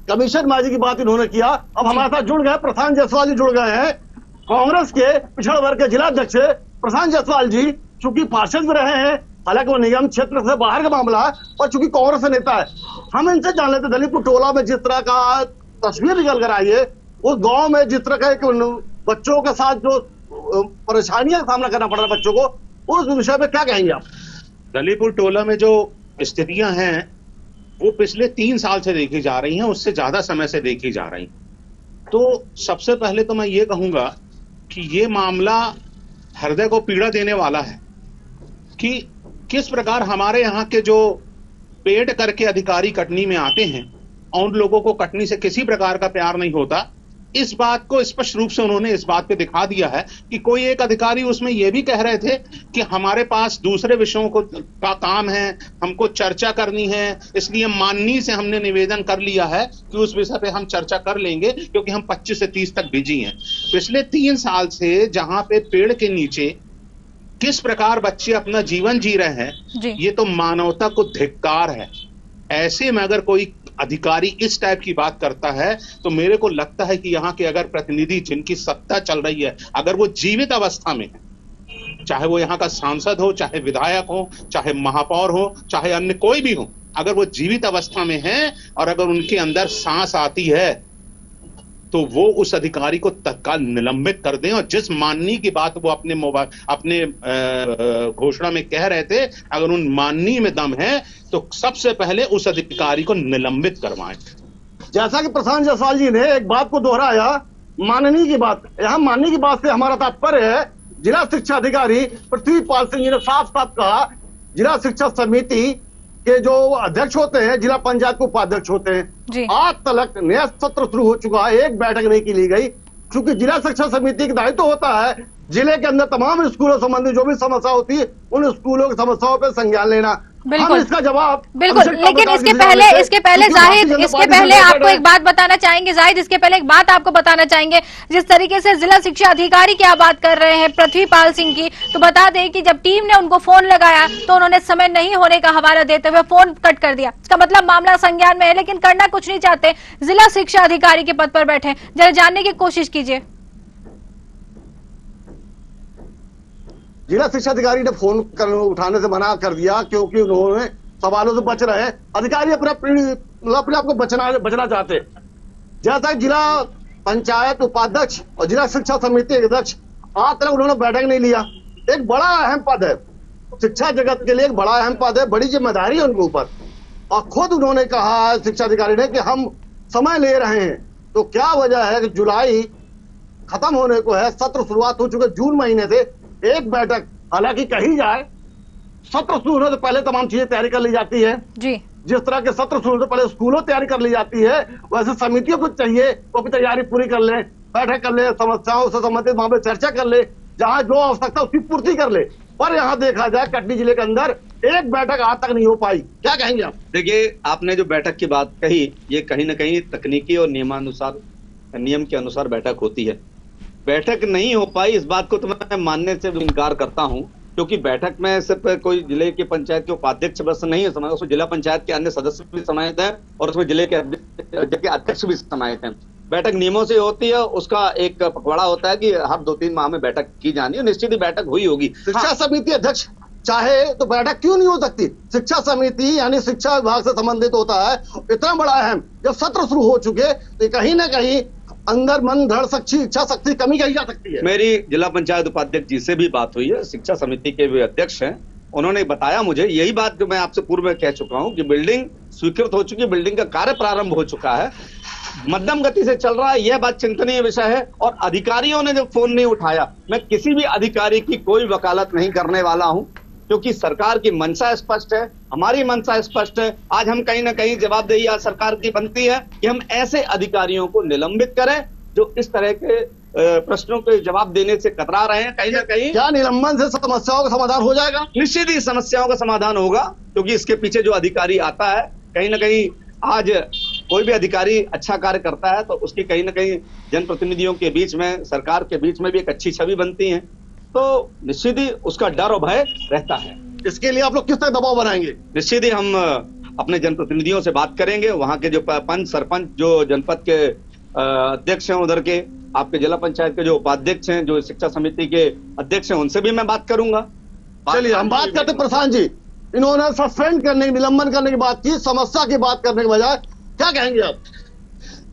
कमीशन बाजी की बात इन्होंने किया। अब हमारे साथ जुड़ गए प्रशांत जायसवाल जी, जुड़ गए हैं कांग्रेस के पिछड़ा वर्ग के जिला अध्यक्ष प्रशांत जायसवाल जी। चूंकि पार्षद भी रहे हैं, हालांकि वो निगम क्षेत्र से बाहर का मामला है, और चूंकि कांग्रेस से नेता है, हम इनसे जान लेते दलीपुर टोला में जिस तरह का तस्वीर निकल कर आई है, उस गांव में जिस तरह का बच्चों के साथ जो परेशानियां का सामना करना पड़ रहा है बच्चों को, उस विषय में क्या कहेंगे आप? दलीपुर टोला में जो स्थितियां हैं वो पिछले 3 साल से देखी जा रही हैं, उससे ज्यादा समय से देखी जा रही। तो सबसे पहले तो मैं ये कहूंगा कि ये मामला हृदय को पीड़ा देने वाला है कि किस प्रकार हमारे यहाँ के जो पेड करके अधिकारी कटनी में आते हैं और उन लोगों को कटनी से किसी प्रकार का प्यार नहीं होता। इस बात को स्पष्ट रूप से उन्होंने इस बात पे दिखा दिया है कि कोई एक अधिकारी उसमें यह भी कह रहे थे कि हमारे पास दूसरे विषयों का काम है, हमको चर्चा करनी है, इसलिए माननीय से हमने निवेदन कर लिया है कि उस विषय पे हम चर्चा कर लेंगे, क्योंकि हम 25 से 30 तक बिजी हैं। पिछले 3 साल से जहां पे पेड़ के नीचे किस प्रकार बच्चे अपना जीवन जी रहे हैं, ये तो मानवता को धिक्कार है। ऐसे में अगर कोई अधिकारी इस टाइप की बात करता है तो मेरे को लगता है कि यहाँ के अगर प्रतिनिधि जिनकी सत्ता चल रही है, अगर वो जीवित अवस्था में है, चाहे वो यहाँ का सांसद हो, चाहे विधायक हो, चाहे महापौर हो, चाहे अन्य कोई भी हो, अगर वो जीवित अवस्था में है और अगर उनके अंदर सांस आती है तो वो उस अधिकारी को तत्काल निलंबित कर दें। और जिस माननीय की बात वो अपने घोषणा में कह रहे थे, अगर उन माननीय में दम है तो सबसे पहले उस अधिकारी को निलंबित करवाएं। जैसा कि प्रशांत जायसवाल जी ने एक बात को दोहराया, माननीय की बात, यहाँ माननीय की बात से हमारा तात्पर्य है जिला शिक्षा अधिकारी पृथ्वीपाल सिंह जी ने साफ साफ कहा, जिला शिक्षा समिति के जो अध्यक्ष होते हैं, जिला पंचायत के उपाध्यक्ष होते हैं, आज तक नया सत्र शुरू हो चुका है, एक बैठक नहीं की ली गई, क्योंकि जिला शिक्षा समिति का दायित्व होता है जिले के अंदर तमाम स्कूलों संबंधी जो भी समस्या होती है उन स्कूलों की समस्याओं पर संज्ञान लेना। बिल्कुल इसका जवाब बिल्कुल, लेकिन इसके पहले आपको एक बात बताना चाहेंगे जाहिद, इसके पहले एक बात आपको बताना चाहेंगे, जिस तरीके से जिला शिक्षा अधिकारी क्या बात कर रहे हैं पृथ्वीपाल सिंह की, तो बता दें कि जब टीम ने उनको फोन लगाया तो उन्होंने समय नहीं होने का हवाला देते हुए फोन कट कर दिया। इसका मतलब मामला संज्ञान में है, लेकिन करना कुछ नहीं चाहते, जिला शिक्षा अधिकारी के पद पर बैठे। जरा जानने की कोशिश कीजिए। जिला शिक्षा अधिकारी ने फोन उठाने से मना कर दिया क्योंकि उन्होंने सवालों से बच रहे हैं। अधिकारी अपने आप को बचना चाहते। जैसा जिला पंचायत उपाध्यक्ष और जिला शिक्षा समिति अध्यक्ष आज तक उन्होंने बैठक नहीं लिया। एक बड़ा अहम पद है, शिक्षा जगत के लिए एक बड़ा अहम पद है, बड़ी जिम्मेदारी है उनके ऊपर। और खुद उन्होंने कहा शिक्षा अधिकारी ने कि हम समय ले रहे हैं। तो क्या वजह है कि जुलाई खत्म होने को है, सत्र शुरुआत हो चुके, जून महीने से एक बैठक, हालांकि कही जाए सत्र शुरू होने से पहले तमाम चीजें तैयारी कर ली जाती है जी। जिस तरह के सत्र शुरू होने से पहले स्कूलों तैयारी कर ली जाती है, वैसे समितियों को चाहिए वो अपनी तैयारी पूरी कर ले, बैठक कर ले, समस्याओं से संबंधित मामले चर्चा कर ले, जहां जो आवश्यकता उसकी पूर्ति कर ले। पर यहाँ देखा जाए कटनी जिले के अंदर एक बैठक आज तक नहीं हो पाई। क्या कहेंगे आप? देखिए, आपने जो बैठक की बात कही, ये कहीं ना कहीं तकनीकी और नियम के अनुसार बैठक होती है। बैठक नहीं हो पाई इस बात को तो मैं मानने से इनकार करता हूं, क्योंकि बैठक में सिर्फ कोई जिले के पंचायत के उपाध्यक्ष बस नहीं है समाहित, उसमें जिला पंचायत के अन्य सदस्य भी समाहित हैं और उसमें जिले के अध्यक्ष भी समाहित हैं। बैठक नियमों से होती है, उसका एक पखवाड़ा होता है कि हर 2-3 माह में बैठक की जानी है, निश्चित ही बैठक हुई होगी। शिक्षा समिति अध्यक्ष चाहे तो बैठक क्यों नहीं हो सकती? शिक्षा समिति यानी शिक्षा विभाग से संबंधित होता है, इतना बड़ा अहम, जब सत्र शुरू हो चुके तो कहीं ना कहीं अंदर मन धड़ शक्ति इच्छा शक्ति कमी कही जा सकती है। मेरी जिला पंचायत उपाध्यक्ष जी से भी बात हुई है, शिक्षा समिति के भी अध्यक्ष हैं, उन्होंने बताया मुझे यही बात जो मैं आपसे पूर्व में कह चुका हूं कि बिल्डिंग स्वीकृत हो चुकी, बिल्डिंग का कार्य प्रारंभ हो चुका है, मध्यम गति से चल रहा है, यह बात चिंतनीय विषय है। और अधिकारियों ने जब फोन नहीं उठाया, मैं किसी भी अधिकारी की कोई वकालत नहीं करने वाला हूं, क्योंकि सरकार की मंशा स्पष्ट है, हमारी मंशा स्पष्ट है। आज हम कहीं ना कहीं जवाबदेही आज सरकार की बनती है कि हम ऐसे अधिकारियों को निलंबित करें जो इस तरह के प्रश्नों के जवाब देने से कतरा रहे हैं। कहीं ना कहीं क्या निलंबन से समस्याओं का समाधान हो जाएगा? निश्चित ही समस्याओं का समाधान होगा, क्योंकि इसके पीछे जो अधिकारी आता है, कहीं ना कहीं आज कोई भी अधिकारी अच्छा कार्य करता है तो उसकी कहीं ना कहीं जनप्रतिनिधियों के बीच में, सरकार के बीच में भी एक अच्छी छवि बनती है, तो निश्चित ही उसका डर और भय रहता है। इसके लिए आप लोग किस तरह दबाव बनाएंगे? निश्चित ही हम अपने जनप्रतिनिधियों से बात करेंगे, वहां के जो पंच सरपंच जो जनपद के अध्यक्ष हैं, उधर के आपके जिला पंचायत के जो उपाध्यक्ष हैं, जो शिक्षा समिति के अध्यक्ष हैं, उनसे भी मैं बात करूंगा। चलिए हम बात करते प्रशांत जी, इन्होंने सस्पेंड करने, निलंबन करने की बात की, समस्या की बात करने के बजाय क्या कहेंगे आप?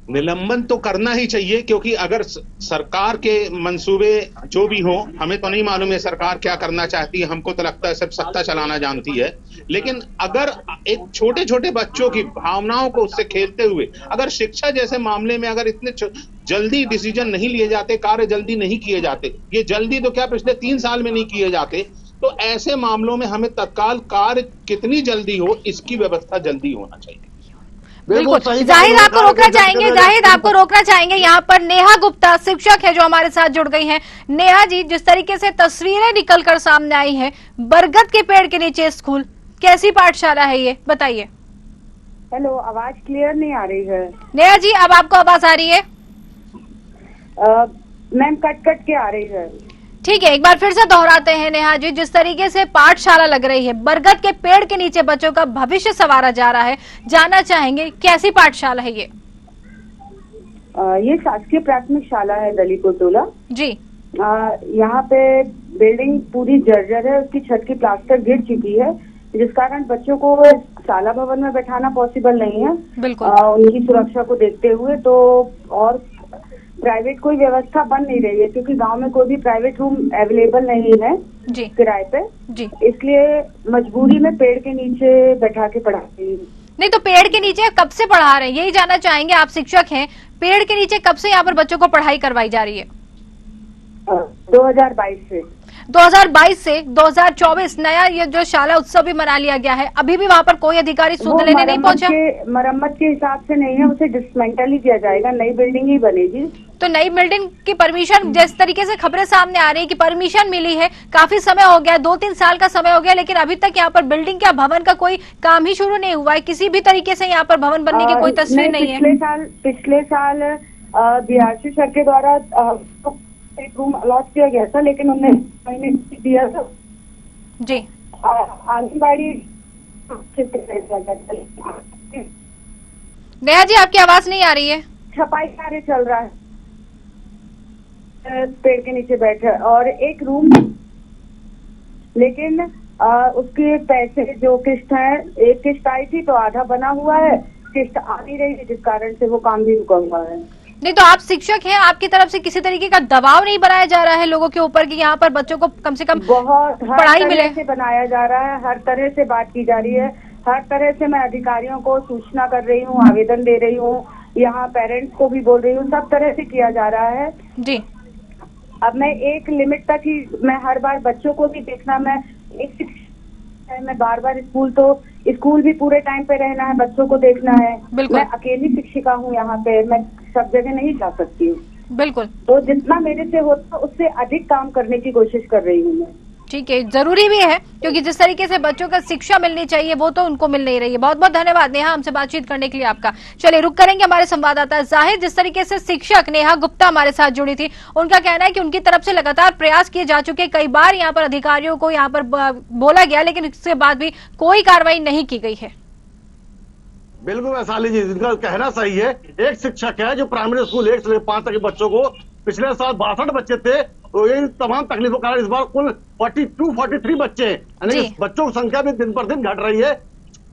निलंबन तो करना ही चाहिए, क्योंकि अगर सरकार के मंसूबे जो भी हो, हमें तो नहीं मालूम है सरकार क्या करना चाहती है, हमको तो लगता है सिर्फ सत्ता चलाना जानती है। लेकिन अगर एक छोटे छोटे बच्चों की भावनाओं को उससे खेलते हुए अगर शिक्षा जैसे मामले में अगर इतने जल्दी डिसीजन नहीं लिए जाते, कार्य जल्दी नहीं किए जाते, ये जल्दी तो क्या पिछले 3 साल में नहीं किए जाते, तो ऐसे मामलों में हमें तत्काल कार्य कितनी जल्दी हो इसकी व्यवस्था जल्दी होना चाहिए। बिल्कुल जाहिद आपको रोकना चाहेंगे यहाँ पर नेहा गुप्ता शिक्षक है जो हमारे साथ जुड़ गई हैं। नेहा जी, जिस तरीके से तस्वीरें निकलकर सामने आई हैं, बरगद के पेड़ के नीचे स्कूल, कैसी पाठशाला है ये बताइए। हेलो, आवाज क्लियर नहीं आ रही है। नेहा जी, अब आपको आवाज आ रही है? मैम कट के आ रही है। ठीक है, एक बार फिर से दोहराते हैं नेहा जी, जिस तरीके से पाठशाला लग रही है, बरगद के पेड़ के नीचे बच्चों का भविष्य संवारा जा रहा है, जानना चाहेंगे कैसी पाठशाला है ये? ये शासकीय प्राथमिक शाला है दलीपुर टोला जी। यहाँ पे बिल्डिंग पूरी जर्जर है, उसकी छत की प्लास्टर गिर चुकी है, जिस कारण बच्चों को शाला भवन में बैठाना पॉसिबल नहीं है। बिल्कुल उनकी सुरक्षा को देखते हुए, तो और प्राइवेट कोई व्यवस्था बन नहीं रही है, क्योंकि गांव में कोई भी प्राइवेट रूम अवेलेबल नहीं है जी किराए पे जी, इसलिए मजबूरी में पेड़ के नीचे बैठा के पढ़ाती हूँ। नहीं तो पेड़ के नीचे कब से पढ़ा रहे हैं, यही जानना चाहेंगे। आप शिक्षक हैं, पेड़ के नीचे कब से यहाँ पर बच्चों को पढ़ाई करवाई जा रही है? 2022 से 2022 से 2024 नया ये जो शाला उत्सव भी मना लिया गया है, अभी भी वहाँ पर कोई अधिकारी सुध लेने नहीं पहुंचा? मरम्मत के हिसाब से नहीं है, उसे डिसमेंटल ही किया जाएगा, नई बिल्डिंग ही बनेगी। तो नई बिल्डिंग की परमिशन, जिस तरीके से खबरें सामने आ रही है कि परमिशन मिली है, काफी समय हो गया, 2-3 साल का समय हो गया, लेकिन अभी तक यहाँ पर बिल्डिंग क्या भवन का कोई काम ही शुरू नहीं हुआ है, किसी भी तरीके से यहाँ पर भवन बनने की कोई तस्वीर नहीं है। पिछले साल बीआरसी सर के द्वारा एक रूम अलॉट किया गया था, लेकिन उन्होंने महीने दिया था जी। आंगनबाड़ी नेहा जी, आपकी आवाज नहीं आ रही है। छपाई कार्य चल रहा है, पेड़ के नीचे बैठे, और एक रूम, लेकिन उसके पैसे जो किस्त है, एक किस्त आई थी तो आधा बना हुआ है, किस्त आ नहीं रही है, जिस कारण से वो काम भी रुका हुआ है। नहीं तो आप शिक्षक हैं, आपकी तरफ से किसी तरीके का दबाव नहीं बनाया जा रहा है लोगों के ऊपर कि यहाँ पर बच्चों को कम से कम पढ़ाई मिले? से बनाया जा रहा है, हर तरह से बात की जा रही है, हर तरह से मैं अधिकारियों को सूचना कर रही हूँ, आवेदन दे रही हूँ, यहाँ पेरेंट्स को भी बोल रही हूँ, सब तरह से किया जा रहा है जी। अब मैं एक लिमिट तक ही, मैं हर बार बच्चों को भी देखना, मैं बार स्कूल भी पूरे टाइम पे रहना है, बच्चों को देखना है। मैं अकेली शिक्षिका हूँ यहाँ पे, मैं सब जगह नहीं जा सकती हूँ। बिल्कुल। तो जितना मेरे से होता उससे अधिक काम करने की कोशिश कर रही हूँ मैं। ठीक है, जरूरी भी है, क्योंकि जिस तरीके से बच्चों को शिक्षा मिलनी चाहिए वो तो उनको मिल नहीं रही है। बहुत बहुत धन्यवाद नेहा, हमसे बातचीत करने के लिए आपका। चलिए रुक करेंगे हमारे संवाददाता जाहिर, जिस तरीके से शिक्षक नेहा गुप्ता हमारे साथ जुड़ी थी, उनका कहना है कि उनकी तरफ से लगातार प्रयास किए जा चुके, कई बार यहाँ पर अधिकारियों को यहाँ पर बोला गया, लेकिन इसके बाद भी कोई कार्रवाई नहीं की गई है। बिल्कुल वैशाली जी, जिनका कहना सही है। एक शिक्षक है जो प्राइमरी स्कूल 1 से 5 तक के बच्चों को, पिछले साल 62 बच्चे थे, तो ये तमाम तकलीफों के कारण इस बार कुल 43 बच्चे हैं, यानी बच्चों की संख्या भी दिन पर दिन घट रही है।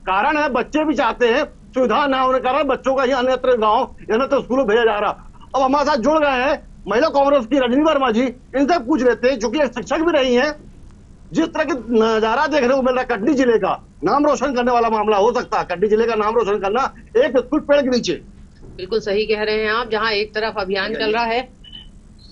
कारण है बच्चे भी चाहते हैं, सुविधा न होने के कारण बच्चों का ही अन्यत्र गाँव अन्यत्र स्कूलों भेजा जा रहा। अब हमारे साथ जुड़ गए हैं महिला कांग्रेस की रजनी वर्मा जी, इनसे पूछ लेते हैं, चूंकि एक शिक्षक भी रही है, जिस तरह के नजारा देखने को मिल रहा है कटनी जिले का, नाम रोशन करने वाला मामला हो सकता है, कटनी जिले का नाम रोशन करना एक स्कूल पेड़ के नीचे। बिल्कुल सही कह रहे हैं आप, जहां एक तरफ अभियान चल रहा है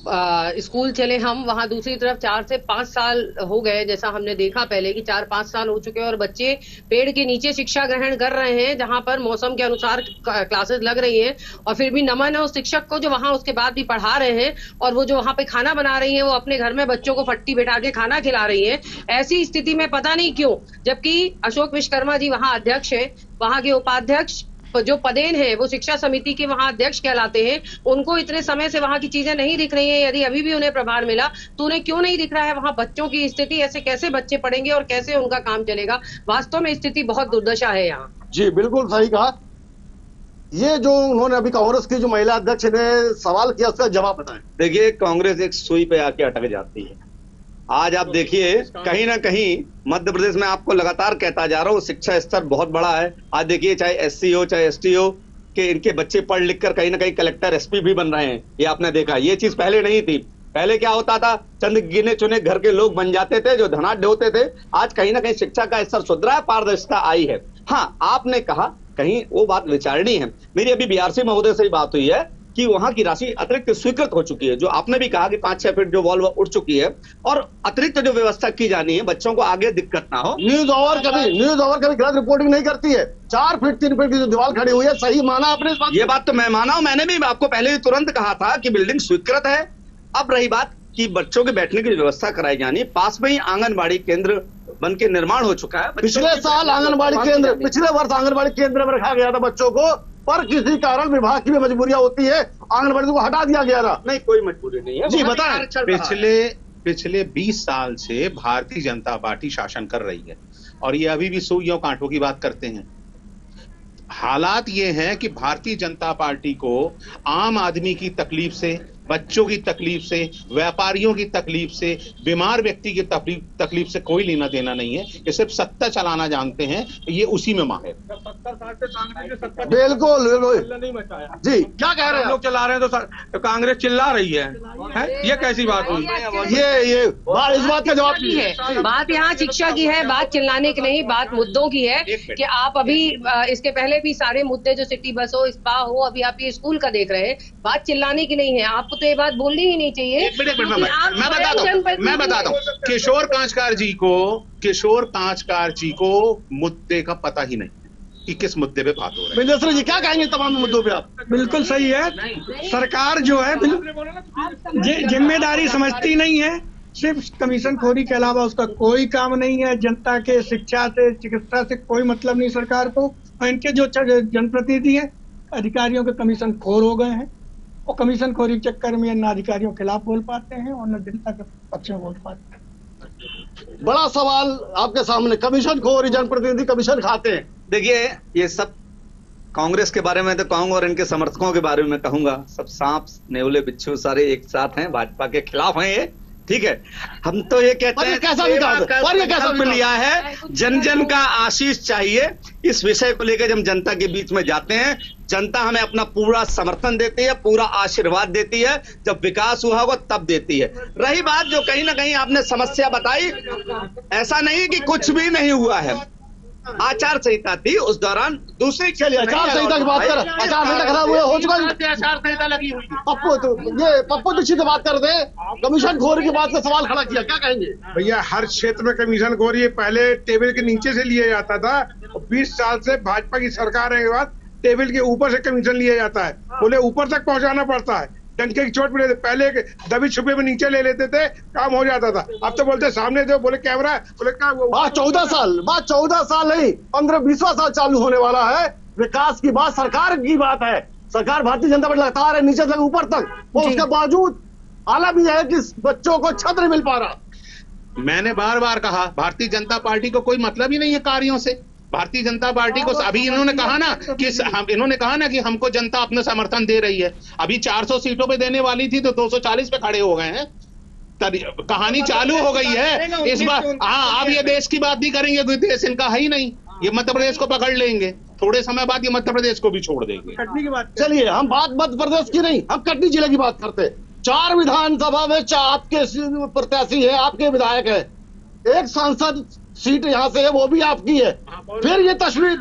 स्कूल चले हम, वहां दूसरी तरफ 4 से 5 साल हो गए, जैसा हमने देखा पहले कि 4-5 साल हो चुके हैं और बच्चे पेड़ के नीचे शिक्षा ग्रहण कर रहे हैं, जहां पर मौसम के अनुसार क्लासेस लग रही हैं, और फिर भी नमन है उस शिक्षक को जो वहां उसके बाद भी पढ़ा रहे हैं, और वो जो वहां पे खाना बना रही हैं, वो अपने घर में बच्चों को फट्टी बैठा के खाना खिला रही हैं। ऐसी स्थिति में पता नहीं क्यों, जबकि अशोक विश्वकर्मा जी वहां अध्यक्ष है, वहां के उपाध्यक्ष जो पदेन है वो शिक्षा समिति के वहां अध्यक्ष कहलाते हैं, उनको इतने समय से वहां की चीजें नहीं दिख रही हैं। यदि अभी भी उन्हें प्रभार मिला तो उन्हें क्यों नहीं दिख रहा है वहां बच्चों की स्थिति, ऐसे कैसे बच्चे पढ़ेंगे और कैसे उनका काम चलेगा? वास्तव में स्थिति बहुत दुर्दशा है यहाँ। जी बिल्कुल सही कहा। ये जो उन्होंने अभी कांग्रेस की जो महिला अध्यक्ष ने सवाल किया उसका जवाब बताएं। देखिए, कांग्रेस एक सुई पे आके अटक जाती है। आज आप देखिए, कहीं ना कहीं मध्य प्रदेश में आपको लगातार कहता जा रहा हूँ, शिक्षा स्तर बहुत बड़ा है। आज देखिए, चाहे एससी हो चाहे एसटी हो, कि इनके बच्चे पढ़ लिख कर कहीं ना कहीं कलेक्टर एसपी भी बन रहे हैं। ये आपने देखा, ये चीज पहले नहीं थी। पहले क्या होता था, चंद गिने चुने घर के लोग बन जाते थे जो धनाढ्य होते थे। आज कहीं ना कहीं शिक्षा का स्तर सुधरा है, पारदर्शिता आई है। हाँ, आपने कहा कहीं वो बात विचारणीय है। मेरी अभी बीआरसी महोदय से ही बात हुई है कि वहां की राशि अतिरिक्त स्वीकृत हो चुकी है, जो आपने भी कहा कि 5-6 फीट जो वॉल उठ चुकी है, और अतिरिक्त जो व्यवस्था की जानी है बच्चों को आगे दिक्कत ना हो। न्यूज ओवर कभी गलत रिपोर्टिंग नहीं करती है। 4 फीट 3 फीट की जो दीवार खड़ी हुई है, सही माना आपने इस बात? ये बात तो मैं माना हूं, मैंने भी आपको पहले ही तुरंत कहा था कि बिल्डिंग स्वीकृत है। अब रही बात कि बच्चों के बैठने की व्यवस्था कराई जानी, पास में ही आंगनबाड़ी केंद्र बन के निर्माण हो चुका है। पिछले साल आंगनबाड़ी केंद्र, पिछले वर्ष आंगनबाड़ी केंद्र में रखा गया था बच्चों को, पर किसी कारण विभाग की भी मजबूरियां होती है, आंगनबाड़ी को हटा दिया गया था। नहीं, कोई मजबूरी नहीं है। जी बताएं। पिछले 20 साल से भारतीय जनता पार्टी शासन कर रही है, और ये अभी भी सुइयों कांटों की बात करते हैं। हालात ये हैं कि भारतीय जनता पार्टी को आम आदमी की तकलीफ से, बच्चों की तकलीफ से, व्यापारियों की तकलीफ से, बीमार व्यक्ति की तकलीफ से कोई लेना देना नहीं है। ये सिर्फ सत्ता चलाना जानते हैं, ये उसी में माहिर। बिल्कुल जी, क्या कह रहे हैं? लोग चला रहे हैं तो कांग्रेस चिल्ला रही है? ये कैसी बात हुई? ये इस बात का जवाब है। बात यहाँ शिक्षा की है, बात चिल्लाने की नहीं, बात मुद्दों की है कि आप अभी इसके पहले भी सारे मुद्दे जो सिटी बस हो, स्पा हो, अभी आप ये स्कूल का देख रहे हैं, बात चिल्लाने की नहीं है। आपको तो ये बात बोलनी ही नहीं चाहिए। मैं बताता हूँ किशोर कांचकार जी को मुद्दे का पता ही नहीं कि किस मुद्दे पे बात हो रही है। मिनिस्टर जी क्या कहेंगे तमाम मुद्दों पे आप? बिल्कुल सही है, सरकार जो है जिम्मेदारी समझती नहीं है, सिर्फ कमीशन खोरी के अलावा उसका कोई काम नहीं है। जनता के शिक्षा से चिकित्सा से कोई मतलब नहीं सरकार को। और इनके जो जनप्रतिनिधि हैं अधिकारियों के कमीशन खोर हो गए हैं, और कमीशन खोरी के चक्कर में न अधिकारियों के खिलाफ बोल पाते हैं और न जनता के पक्ष में बोल पाते हैं। बड़ा सवाल आपके सामने, कमीशन खोरी, जनप्रतिनिधि कमीशन खाते हैं। देखिए ये सब कांग्रेस के बारे में तो कहूंगा और इनके समर्थकों के बारे में कहूंगा, सब सांप नेवले बिच्छू सारे एक साथ हैं, भाजपा के खिलाफ हैं ये। ठीक है, हम तो ये कहते हैं कैसा लिया है, जन जन का आशीष चाहिए। इस विषय को लेकर जब जनता के बीच में जाते हैं, जनता हमें अपना पूरा समर्थन देती है, पूरा आशीर्वाद देती है। जब विकास हुआ होगा तब देती है। रही बात जो कहीं ना कहीं आपने समस्या बताई, ऐसा नहीं कि कुछ भी नहीं हुआ है। आचार संहिता थी उस दौरान, दूसरी चलिए आचार संहिता की बात कर, आचार संहिता खराब हुआ हो चुका, आचार संहिता लगी हुई। पप्पू दीक्षित बात कर दे, कमीशन खोरी की बात से सवाल खड़ा किया, क्या कहेंगे? भैया हर क्षेत्र में कमीशन खोरी पहले टेबल के नीचे से लिया जाता था, 20 साल से भाजपा की सरकार के बाद टेबल के ऊपर से कमीशन लिया जाता है। बोले ऊपर तक पहुंचाना पड़ता है, डंके की चोट पड़े, पहले दबी छुपे में नीचे ले लेते थे, काम हो जाता था। अब तो बोलते सामने दो, बोले कैमरा, बोले क्या बात 14 साल नहीं 15-20वां साल चालू होने वाला है। विकास की बात सरकार की बात है, सरकार भारतीय जनता पार्टी लगातार है, नीचे से ऊपर तक, और उसके बावजूद आला भी है कि बच्चों को छत नहीं मिल पा रहा। मैंने बार बार कहा भारतीय जनता पार्टी को कोई मतलब ही नहीं है कार्यों से। भारतीय जनता पार्टी को अभी इन्होंने कहा ना कि हमको जनता अपना समर्थन दे रही है। अभी 400 सीटों पे देने वाली थी तो 240 पे खड़े हो गए हैं। कहानी चालू हो गई है इस बार। हाँ, अब ये देश की बात नहीं करेंगे, कोई देश इनका है ही नहीं। ये मध्य प्रदेश को पकड़ लेंगे, थोड़े समय बाद ये मध्य प्रदेश को भी छोड़ देंगे। कटनी की बात चलिए, हम बात मध्य प्रदेश की नहीं, हम कटनी जिले की बात करते। 4 विधानसभा में आपके प्रत्याशी है, आपके विधायक है, एक सांसद सीट यहाँ से है वो भी आपकी है, फिर ये तस्वीर।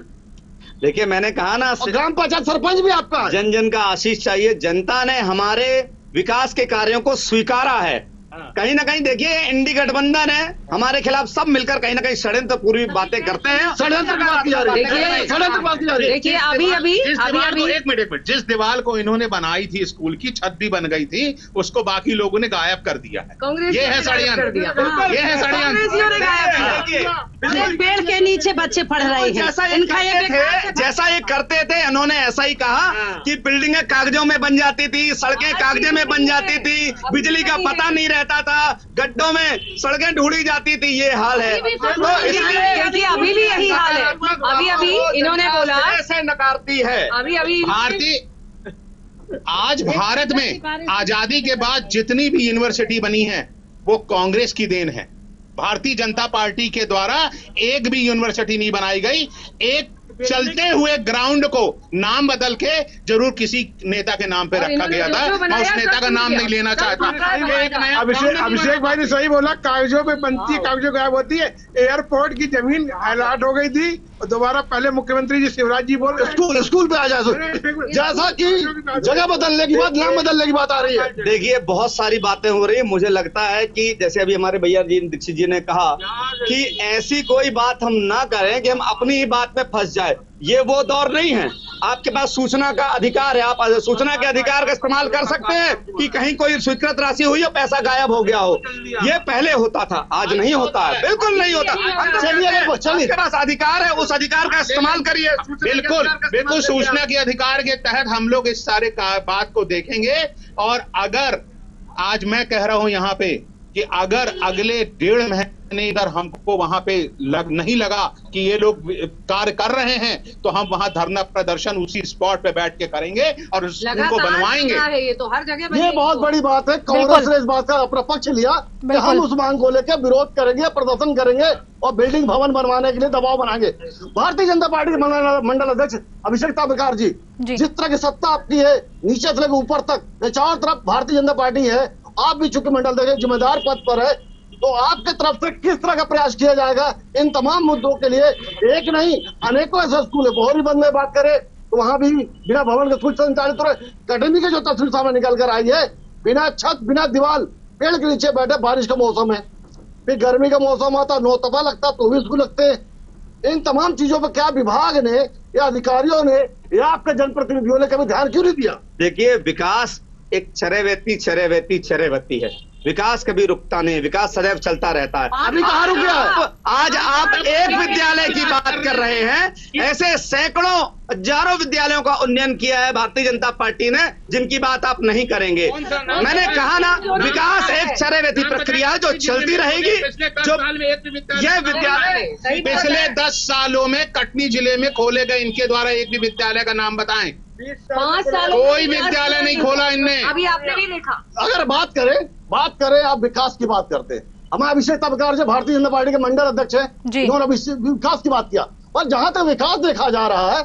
देखिए मैंने कहा ना, ग्राम पंचायत सरपंच भी आपका है। जन जन का आशीष चाहिए। जनता ने हमारे विकास के कार्यों को स्वीकारा है। कहीं ना कहीं देखिए इंडी गठबंधन है, हमारे खिलाफ सब मिलकर कहीं ना कहीं षड्यंत्र पूरी बातें करते हैं। देखिए अभी एक मिनट, जिस दीवार को इन्होंने बनाई थी स्कूल की, छत भी बन गई थी, उसको बाकी लोगों ने गायब कर दिया है। ये है षड्यंत्र, ये है षड्यंत्र। पेड़ के नीचे बच्चे पढ़ रहे हैं। जैसा ये करते थे, इन्होंने ऐसा ही कहा कि बिल्डिंगें कागजों में बन जाती थी, सड़कें कागजे में बन जाती थी, बिजली का पता नहीं रहता था, गड्ढों में सड़कें ढूंढी जाती थी। ये हाल है, देखिए अभी भी यही हाल है। अभी इन्होंने बोला ऐसे नकारती है। अभी भारतीय आज भारत में आजादी के बाद जितनी भी यूनिवर्सिटी बनी है वो कांग्रेस की देन है। भारतीय जनता पार्टी के द्वारा एक भी यूनिवर्सिटी नहीं बनाई गई। एक चलते हुए ग्राउंड को नाम बदल के जरूर किसी नेता के नाम पे रखा गया था। मैं उस नेता का नाम नहीं लेना चाहता। अभिषेक भाई ने सही बोला, कागजों पे बनती है, कागजों गायब होती है। एयरपोर्ट की जमीन अलॉट हो गई थी और दोबारा पहले मुख्यमंत्री जी शिवराज जी बोल स्कूल पे आ जाए, जैसा कि जगह बदलने की बात, नाम बदलने की बात आ रही है। देखिए बहुत सारी बातें हो रही है। मुझे लगता है कि जैसे अभी हमारे भैया जी दीक्षित जी ने कहा कि ऐसी कोई बात हम ना करें कि हम अपनी ही बात में फंस जाए। ये वो दौर नहीं है। आपके पास सूचना का अधिकार है, आप सूचना के अधिकार का इस्तेमाल कर सकते हैं कि कहीं कोई स्वीकृत राशि हुई हो, पैसा गायब हो गया हो। ये पहले होता था, आज नहीं होता है, बिल्कुल नहीं होता। चलिए, पास अधिकार है, उस अधिकार का इस्तेमाल करिए। बिल्कुल सूचना के अधिकार के तहत हम लोग इस सारे बात को देखेंगे। और अगर आज मैं कह रहा हूं यहाँ पे कि अगर अगले 1.5 महीने अगर हमको वहां पे नहीं लगा कि ये लोग कार्य कर रहे हैं, तो हम वहां धरना प्रदर्शन उसी स्पॉट पे बैठ के करेंगे और उनको बनवाएंगे। ये तो हर जगह ये बहुत बड़ी बात है। कांग्रेस ने इस बात का अपना पक्ष लिया कि हम उस मांग को लेकर विरोध करेंगे, प्रदर्शन करेंगे और बिल्डिंग भवन बनवाने के लिए दबाव बनाएंगे। भारतीय जनता पार्टी के मंडल अध्यक्ष अभिषेक ताबेकार जी, जिस तरह की सत्ता आपकी है, नीचे से लेकर ऊपर तक चारों तरफ भारतीय जनता पार्टी है, आप भी चूंकि मंडल अध्यक्ष जिम्मेदार पद पर है, तो आपके तरफ से किस तरह का प्रयास किया जाएगा इन तमाम मुद्दों के लिए? एक नहीं, अनेकों ऐसे स्कूल है। बोहरी बंद में बात करें तो वहां भी बिना भवन के स्कूल संचालित हो रहे। कटनी के जो तस्वीर सामने निकल कर आई है, बिना छत बिना दीवार पेड़ के नीचे बैठे, बारिश का मौसम है, फिर गर्मी का मौसम आता, नौतपा लगता तो भी स्कूल लगते हैं। इन तमाम चीजों पर क्या विभाग ने या अधिकारियों ने या आपके जनप्रतिनिधियों ने कभी ध्यान क्यों नहीं दिया? देखिए, विकास एक चरैवेती है। विकास कभी रुकता नहीं, विकास सदैव चलता रहता है। अभी कहाँ रुक गया? आज आप एक विद्यालय की बात कर रहे हैं, ऐसे सैकड़ों हजारों विद्यालयों का उन्नयन किया है भारतीय जनता पार्टी ने, जिनकी बात आप नहीं करेंगे। मैंने कहा ना, विकास एक चरैवेती प्रक्रिया है जो चलती रहेगी। जो यह विद्यालय पिछले 10 सालों में कटनी जिले में खोले गए इनके द्वारा एक भी विद्यालय का नाम बताएं। 5 सालों कोई विद्यालय नहीं खोला इनने। अभी आपने नहीं देखा। अगर बात करें आप विकास की बात करते हैं, हमारे अभिषेक तबकार जो भारतीय जनता पार्टी के मंडल अध्यक्ष हैं, उन्होंने विकास की बात किया। और जहां तक विकास देखा जा रहा है,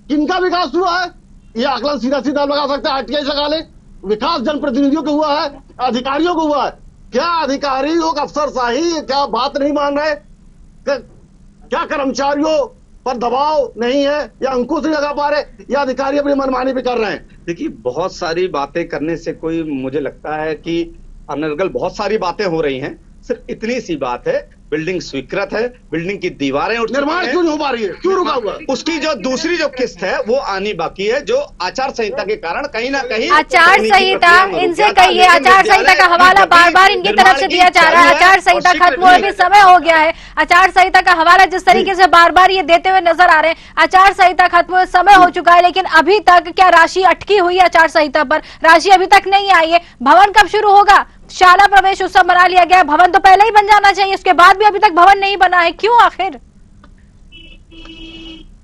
किनका विकास हुआ है ये आकलन सीधा लगा सकते हैं, आरटीआई लगा ले। विकास जनप्रतिनिधियों को हुआ है, अधिकारियों को हुआ है। क्या अधिकारी लोग अफसरशाही क्या बात नहीं मान रहे? क्या कर्मचारियों पर दबाव नहीं है या अंकुश नहीं लगा पा रहे या अधिकारी अपनी मनमानी भी कर रहे हैं? देखिए, बहुत सारी बातें करने से कोई, मुझे लगता है कि अनर्गल बहुत सारी बातें हो रही हैं। सिर्फ इतनी सी बात है, बिल्डिंग स्वीकृत है, बिल्डिंग की दीवारें उठ निर्माण क्यों नहीं हो पा रही है, क्यों रुका हुआ? उसकी जो दूसरी जो किस्त है वो आनी बाकी है, जो आचार संहिता के कारण कहीं ना कहीं आचार संहिता इनसे कहिए, आचार संहिता का हवाला बार बार इनकी तरफ से दिया जा रहा है। आचार संहिता खत्म हुए भी समय हो गया है। आचार संहिता का हवाला जिस तरीके से बार बार ये देते हुए नजर आ रहे हैं, आचार संहिता खत्म हुए समय हो चुका है, लेकिन अभी तक क्या राशि अटकी हुई है आचार संहिता पर? राशि अभी तक नहीं आई है। भवन कब शुरू होगा? शाला प्रवेश उत्सव मना लिया गया, भवन तो पहले ही बन जाना चाहिए, उसके बाद भी अभी तक भवन नहीं बना है, क्यों आखिर?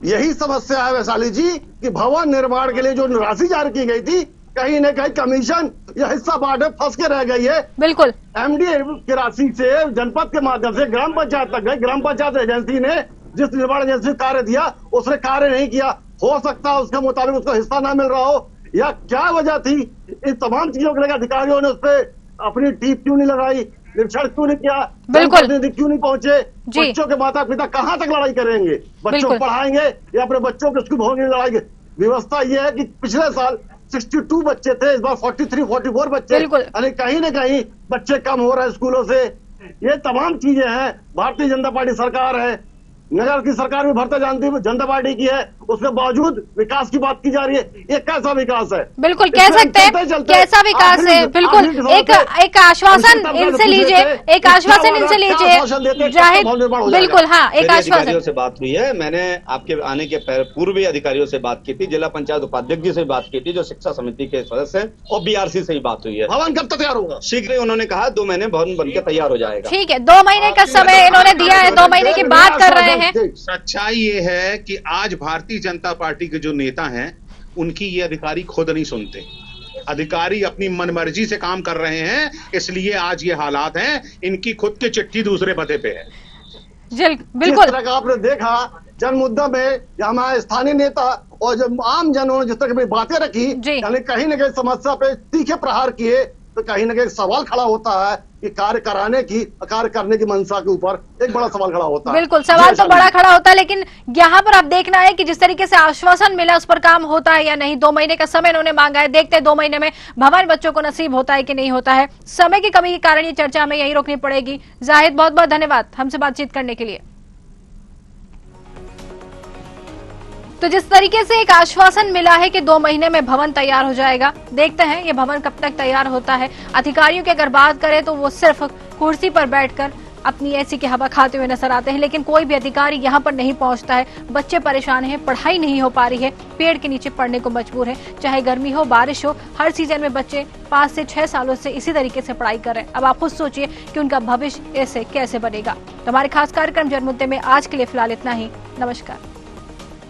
यही समस्या है वैशाली जी कि भवन निर्माण के लिए जो राशि जारी की गई थी, कहीं न कहीं कमीशन या हिस्सा बांट में फंस के रह गई है। बिल्कुल, एमडीए की राशि से जनपद के माध्यम से ग्राम पंचायत तक गई। ग्राम पंचायत एजेंसी ने जिस निर्माण एजेंसी कार्य दिया, उसने कार्य नहीं किया। हो सकता है उसके मुताबिक उसको हिस्सा ना मिल रहा हो, या क्या वजह थी? इन तमाम चीजों के लिए अधिकारियों ने उस पर अपनी टीप क्यों नहीं लगाई, निरीक्षण क्यों नहीं किया, बिल्कुल क्यों नहीं पहुंचे? बच्चों के माता पिता कहां तक लड़ाई करेंगे? बच्चों को पढ़ाएंगे या अपने बच्चों के स्कूल भवन लड़ाई? व्यवस्था यह है कि पिछले साल 62 बच्चे थे, इस बार 43-44 बच्चे, यानी कहीं न कहीं बच्चे कम हो रहे हैं स्कूलों से। ये तमाम चीजें हैं। भारतीय जनता पार्टी सरकार है, नगर की सरकार भी भारतीय जनता पार्टी की है, उसके बावजूद विकास की बात की जा रही है। ये कैसा विकास है? बिल्कुल कह सकते हैं कैसा विकास है। बिल्कुल एक आश्वासन इनसे लीजिए, एक आश्वासन इनसे लीजिए जाहिद। बिल्कुल हाँ, एक आश्वासन से बात हुई है। मैंने आपके आने के पूर्व भी अधिकारियों से बात की थी, जिला पंचायत उपाध्यक्ष जी से बात की थी, जो शिक्षा समिति के सदस्य हैं, और बीआरसी से ही बात हुई है। भवन कब तक तैयार होगा? शीघ्र ही उन्होंने कहा 2 महीने भवन बनकर तैयार हो जाएगा। ठीक है, 2 महीने का समय इन्होंने दिया है, 2 महीने की बात कर रहे हैं। सच्चाई ये है कि आज भारतीय जनता पार्टी के जो नेता हैं, उनकी ये अधिकारी खुद नहीं सुनते। अधिकारी अपनी मनमर्जी से काम कर रहे हैं, इसलिए आज ये हालात हैं। इनकी खुद की चिट्ठी दूसरे पते पे है। बिल्कुल, जिस तरह का आपने देखा जन मुद्दा में हमारे स्थानीय नेता और जो आम जनों ने जिस तरह की बातें रखी, यानी कहीं न कहीं समस्या पे तीखे प्रहार किए, तो कहीं न कहीं सवाल खड़ा होता है कि कार्य करने की मंशा के ऊपर एक बड़ा सवाल खड़ा होता है। बिल्कुल, सवाल तो बड़ा खड़ा होता है, लेकिन यहाँ पर अब देखना है कि जिस तरीके से आश्वासन मिला उस पर काम होता है या नहीं। 2 महीने का समय इन्होंने मांगा है, देखते हैं 2 महीने में भवन बच्चों को नसीब होता है कि नहीं होता है। समय की कमी के कारण ये चर्चा हमें यही रोकनी पड़ेगी। जाहिद, बहुत बहुत धन्यवाद हमसे बातचीत करने के लिए। तो जिस तरीके से एक आश्वासन मिला है कि 2 महीने में भवन तैयार हो जाएगा, देखते हैं ये भवन कब तक तैयार होता है। अधिकारियों की अगर बात करें तो वो सिर्फ कुर्सी पर बैठकर अपनी ऐसी की हवा खाते हुए नजर आते हैं, लेकिन कोई भी अधिकारी यहाँ पर नहीं पहुंचता है। बच्चे परेशान हैं, पढ़ाई नहीं हो पा रही है, पेड़ के नीचे पढ़ने को मजबूर है। चाहे गर्मी हो बारिश हो, हर सीजन में बच्चे 5 से 6 सालों से इसी तरीके से पढ़ाई कर रहे हैं। अब आप खुद सोचिए कि उनका भविष्य ऐसे कैसे बनेगा। तो हमारे खास कार्यक्रम जनमुद्दे में आज के लिए फिलहाल इतना ही। नमस्कार।